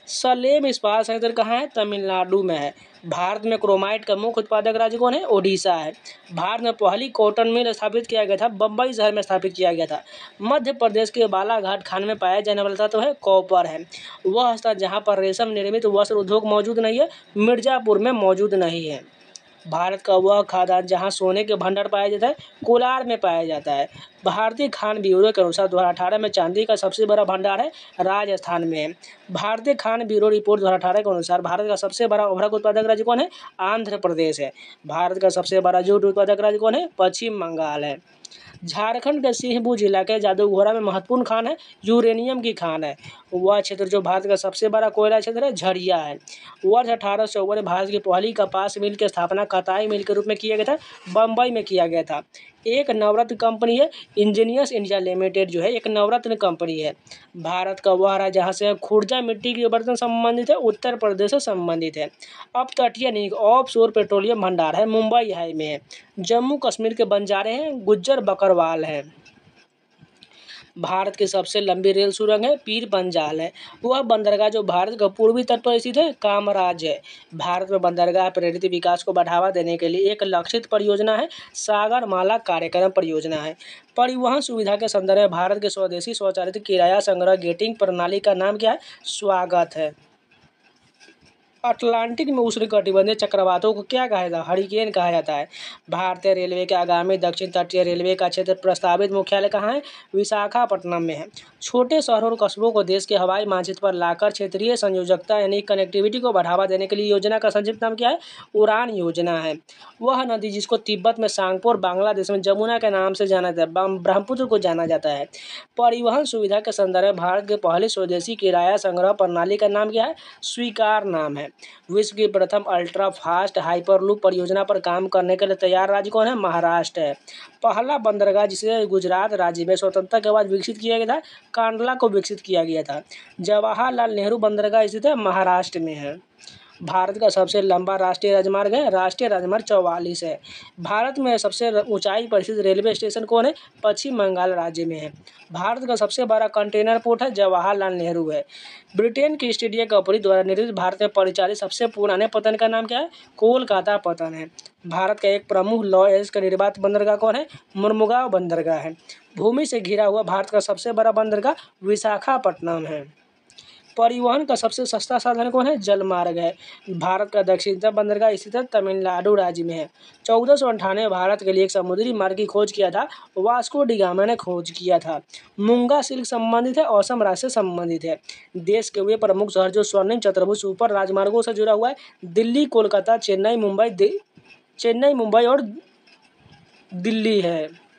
सलेम इस्पात संयंत्र कहाँ है? तमिलनाडु में है। भारत में क्रोमाइट का मुख्य उत्पादक राज्य कौन है? ओडिशा है। भारत में पहली कॉटन मिल स्थापित किया गया था, बम्बई शहर में स्थापित किया गया था। मध्य प्रदेश के बालाघाट खान में पाया जाने वाला तत्व है कॉपर है। वह स्थान जहाँ पर रेशम निर्मित वस्त्र उद्योग मौजूद नहीं है, मिर्जापुर में मौजूद नहीं है। भारत का वह खादान जहां सोने के भंडार पाया जाता है, कोलार में पाया जाता है। भारतीय खान ब्यूरो के अनुसार 2018 में चांदी का सबसे बड़ा भंडार है, राजस्थान में है। भारतीय खान ब्यूरो रिपोर्ट 2018 के अनुसार भारत का सबसे बड़ा उर्वरक उत्पादक राज्य कौन है? आंध्र प्रदेश है। भारत का सबसे बड़ा जूट उत्पादक राज्य कौन है? पश्चिम बंगाल है। झारखंड के सिंहभूम जिला के जादूघोरा में महत्वपूर्ण खान है, यूरेनियम की खान है। वह क्षेत्र जो भारत का सबसे बड़ा कोयला क्षेत्र है, झरिया है। वर्ष 1854 में भारत की पहली कपास मिल की स्थापना कताई मिल के रूप में किया गया था, बम्बई में किया गया था। एक नवरत्न कंपनी है, इंजीनियर्स इंडिया लिमिटेड जो है एक नवरत्न कंपनी है। भारत का वह राज्य जहाँ से खुर्जा मिट्टी के बर्तन संबंधित है, उत्तर प्रदेश से संबंधित है। अब तटीय नहीं ऑफ शोर पेट्रोलियम भंडार है, मुंबई हाई में है। जम्मू कश्मीर के बंजारे हैं, गुज्जर बकरवाल है। भारत की सबसे लंबी रेल सुरंग है, पीर पंजाल है। वह बंदरगाह जो भारत का पूर्वी तट पर स्थित है, कामराज है। भारत में बंदरगाह प्रेरित विकास को बढ़ावा देने के लिए एक लक्षित परियोजना है, सागरमाला कार्यक्रम परियोजना है। परिवहन सुविधा के संदर्भ में भारत के स्वदेशी स्वचालित किराया संग्रह गेटिंग प्रणाली का नाम क्या है? स्वागत है। अटलांटिक में उष्णकटिबंधीय चक्रवातों को क्या कहा जाता है? हरिकेन कहा जाता है। भारतीय रेलवे के आगामी दक्षिण तटीय रेलवे का क्षेत्र प्रस्तावित मुख्यालय कहाँ है? विशाखापट्टनम में है। छोटे शहरों और कस्बों को देश के हवाई मानचित्र पर लाकर क्षेत्रीय संयोजकता यानी कनेक्टिविटी को बढ़ावा देने के लिए योजना का संक्षिप्त नाम क्या है? उड़ान योजना है। वह नदी जिसको तिब्बत में सांगपो और बांग्लादेश में जमुना के नाम से जाना जाता है, ब्रह्मपुत्र को जाना जाता है। परिवहन सुविधा के संदर्भ में भारत के पहले स्वदेशी किराया संग्रह प्रणाली का नाम क्या है? स्वीकार नाम है। विश्व की प्रथम अल्ट्रा फास्ट हाइपरलूप परियोजना पर काम करने के लिए तैयार राज्य कौन है? महाराष्ट्र है। पहला बंदरगाह जिसे गुजरात राज्य में स्वतंत्रता के बाद विकसित किया गया था, कांडला को विकसित किया गया था। जवाहरलाल नेहरू बंदरगाह स्थित है महाराष्ट्र में है। भारत का सबसे लंबा राष्ट्रीय राजमार्ग है, राष्ट्रीय राजमार्ग 44 है। भारत में सबसे ऊंचाई पर स्थित रेलवे स्टेशन कौन है? पश्चिम बंगाल राज्य में है। भारत का सबसे बड़ा कंटेनर पोर्ट है, जवाहरलाल नेहरू है। ब्रिटेन की ईस्ट इंडिया कंपनी द्वारा निर्मित भारत में परिचालित सबसे पुराने पतन का नाम क्या है? कोलकाता पतन है। भारत का एक प्रमुख लौह अयस्क का निर्वात बंदरगाह कौन है? मुर्मुगांव बंदरगाह है। भूमि से घिरा हुआ भारत का सबसे बड़ा बंदरगाह विशाखापट्टनम है। परिवहन का सबसे सस्ता साधन कौन है? जलमार्ग है। भारत का दक्षिणतम बंदरगाह स्थित है तमिलनाडु राज्य में है। 1498 में भारत के लिए एक समुद्री मार्ग की खोज किया था, वास्को डी गामा ने खोज किया था। मूंगा सिल्क संबंधित है, असम राज्य से संबंधित है। देश के वे प्रमुख शहर जो स्वर्णिम चतुर्भुज सुपर राजमार्गों से जुड़ा हुआ है, दिल्ली, कोलकाता, चेन्नई, मुंबई और दिल्ली है।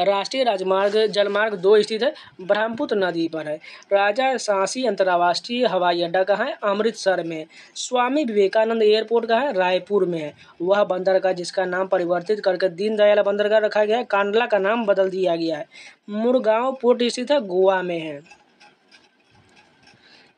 राष्ट्रीय राजमार्ग जलमार्ग 2 स्थित है, ब्रह्मपुत्र नदी पर है। राजा सांची अंतर्राष्ट्रीय हवाई अड्डा कहाँ है? अमृतसर में। स्वामी विवेकानंद एयरपोर्ट कहाँ है? रायपुर में है। वह बंदरगाह जिसका नाम परिवर्तित करके दीनदयाल बंदरगाह रखा गया है, कांडला का नाम बदल दिया गया है। मुरगांव पोर्ट स्थित है, गोवा में है।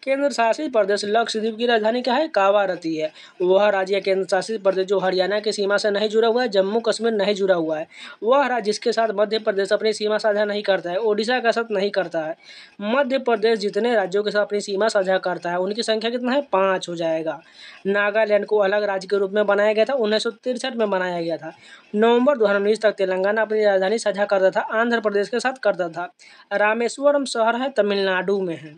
केंद्र शासित प्रदेश लक्षद्वीप की राजधानी क्या है? कावारती है। वह राज्य केंद्र शासित प्रदेश जो हरियाणा की सीमा से नहीं जुड़ा हुआ है, जम्मू कश्मीर नहीं जुड़ा हुआ है। वह राज्य जिसके साथ मध्य प्रदेश अपनी सीमा साझा नहीं करता है, ओडिशा का साथ नहीं करता है। मध्य प्रदेश जितने राज्यों के साथ अपनी सीमा साझा करता है उनकी संख्या कितना है? 5 हो जाएगा। नागालैंड को अलग राज्य के रूप में बनाया गया था, 1963 में बनाया गया था। नवंबर 2019 तक तेलंगाना अपनी राजधानी साझा करता था, आंध्र प्रदेश के साथ करता था। रामेश्वरम शहर है, तमिलनाडु में है।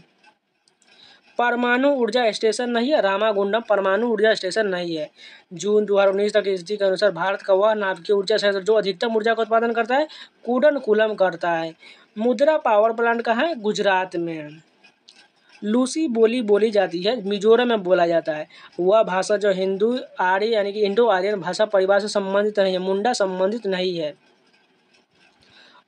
परमाणु ऊर्जा स्टेशन नहीं है, रामागुंडम परमाणु ऊर्जा स्टेशन नहीं है। जून 2019 तक की स्थिति के अनुसार भारत का वह नाभिकीय ऊर्जा संयंत्र जो अधिकतम ऊर्जा का उत्पादन करता है, कूडनकुलम करता है। मुद्रा पावर प्लांट कहाँ है? गुजरात में है। लूसी बोली बोली जाती है, मिजोरम में बोला जाता है। वह भाषा जो हिंदू आर्य यानी कि इंडो आर्यन भाषा परिवार से संबंधित नहीं है, मुंडा संबंधित नहीं है।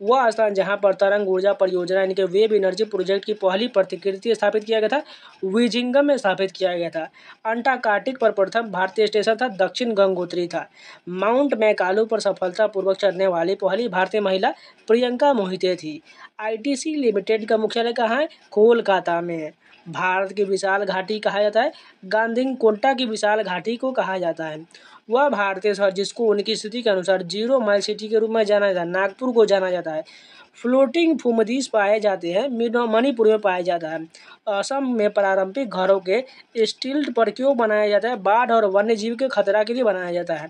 वह स्थान जहां पर तरंग ऊर्जा परियोजना यानी कि वेव एनर्जी प्रोजेक्ट की पहली प्रतिकृति स्थापित किया गया था, विजिंगम में स्थापित किया गया था। अंटार्कटिक पर प्रथम भारतीय स्टेशन था, दक्षिण गंगोत्री था। माउंट मैकालू पर सफलतापूर्वक चढ़ने वाली पहली भारतीय महिला प्रियंका मोहिते थी। आईटीसी लिमिटेड का मुख्यालय कहाँ है? कोलकाता में है। भारत की विशाल घाटी कहा जाता है, गांधीकोटा की विशाल घाटी को कहा जाता है। वह भारतीय शहर जिसको उनकी स्थिति के अनुसार 0 माइल सिटी के रूप में जाना जाता है, नागपुर को जाना जाता है। फ्लोटिंग भूमध्य पाए जाते हैं, मणिपुर में पाया जाता है। असम में पारंपरिक घरों के स्टिल्ट पर क्यों बनाया जाता है? बाढ़ और वन्य जीव के खतरा के लिए बनाया जाता है।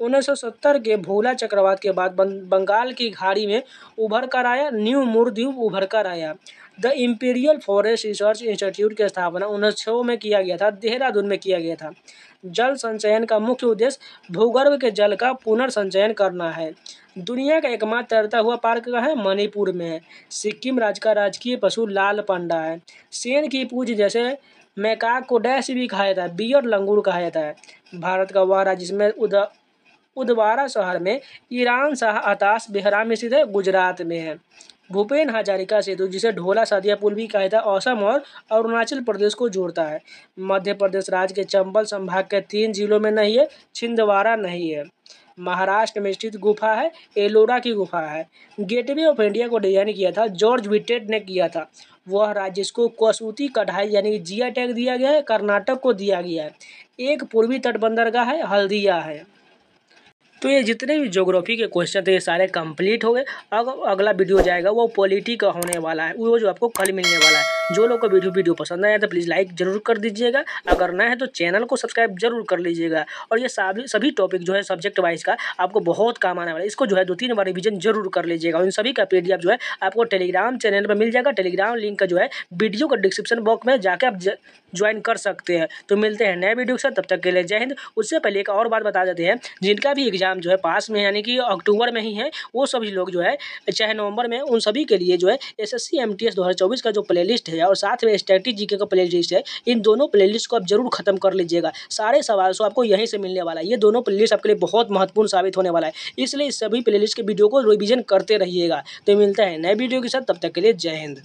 1970 के भोला चक्रवात के बाद बंगाल की खाड़ी में उभर कर आया, न्यू मूर द्वीप उभर कर आया। The imperial forest research institute की स्थापना 1906 में किया गया था, देहरादून में किया गया था। जल संचयन का मुख्य उद्देश्य भूगर्भ के जल का पुनर्संचयन करना है। दुनिया का एकमात्र तैरता हुआ पार्क कहाँ है? मणिपुर में है। सिक्किम राज्य का राजकीय पशु लाल पांडा है। शेर की पूंछ जैसे मैकाक को डैश भी कहा जाता है, बियर लंगूर कहा जाता है। भारत का वह राज्य जिसमें उदवारा शहर में ईरान शाह अताश बेहराम स्थित है, गुजरात में है। भूपेन हजारिका सेतु जिसे ढोला सदिया पुल भी कहा जाता है, असम और अरुणाचल प्रदेश को जोड़ता है। मध्य प्रदेश राज्य के चंबल संभाग के 3 जिलों में नहीं है, छिंदवाड़ा नहीं है। महाराष्ट्र में स्थित गुफा है, एलोरा की गुफा है। गेटवे ऑफ इंडिया को डिजाइन किया था, जॉर्ज विटेट ने किया था। वह राज्य जिसको कसूती कढ़ाई यानी कि जिया टैग दिया गया है, कर्नाटक को दिया गया है। एक पूर्वी तट बंदरगाह है, हल्दिया है। तो ये जितने भी ज्योग्राफी के क्वेश्चन थे ये सारे कंप्लीट हो गए। अगला वीडियो जाएगा वो पॉलिटी का होने वाला है, वो जो आपको कल मिलने वाला है। जो लोग को वीडियो पसंद आया तो प्लीज़ लाइक जरूर कर दीजिएगा, अगर नया है तो चैनल को सब्सक्राइब जरूर कर लीजिएगा। और ये सभी टॉपिक जो है सब्जेक्ट वाइज का आपको बहुत काम आने वाला है, इसको जो है 2-3 बार रिवीजन जरूर कर लीजिएगा। और इन सभी का PDF जो है आपको टेलीग्राम चैनल पर मिल जाएगा। टेलीग्राम लिंक का जो है वीडियो का डिस्क्रिप्शन बॉक्स में जाके आप ज्वाइन कर सकते हैं। तो मिलते हैं नए वीडियो के साथ, तब तक के लिए जय हिंद। उससे पहले एक और बात बता देते हैं, जिनका भी एग्जाम जो है पास में यानी कि अक्टूबर में ही है, वो सभी लोग जो है चाहे नवंबर में, उन सभी के लिए जो है SSC MTS 2024 का जो प्लेलिस्ट है और साथ में स्टैटिक जीके का प्लेलिस्ट है, इन दोनों प्लेलिस्ट को आप जरूर खत्म कर लीजिएगा। सारे सवाल सो आपको यहीं से मिलने वाला है। ये दोनों प्लेलिस्ट आपके लिए बहुत महत्वपूर्ण साबित होने वाला है, इसलिए इस सभी प्लेलिस्ट के वीडियो को रिवीजन करते रहिएगा। तो मिलता है नए वीडियो के साथ, तब तक के लिए जय हिंद।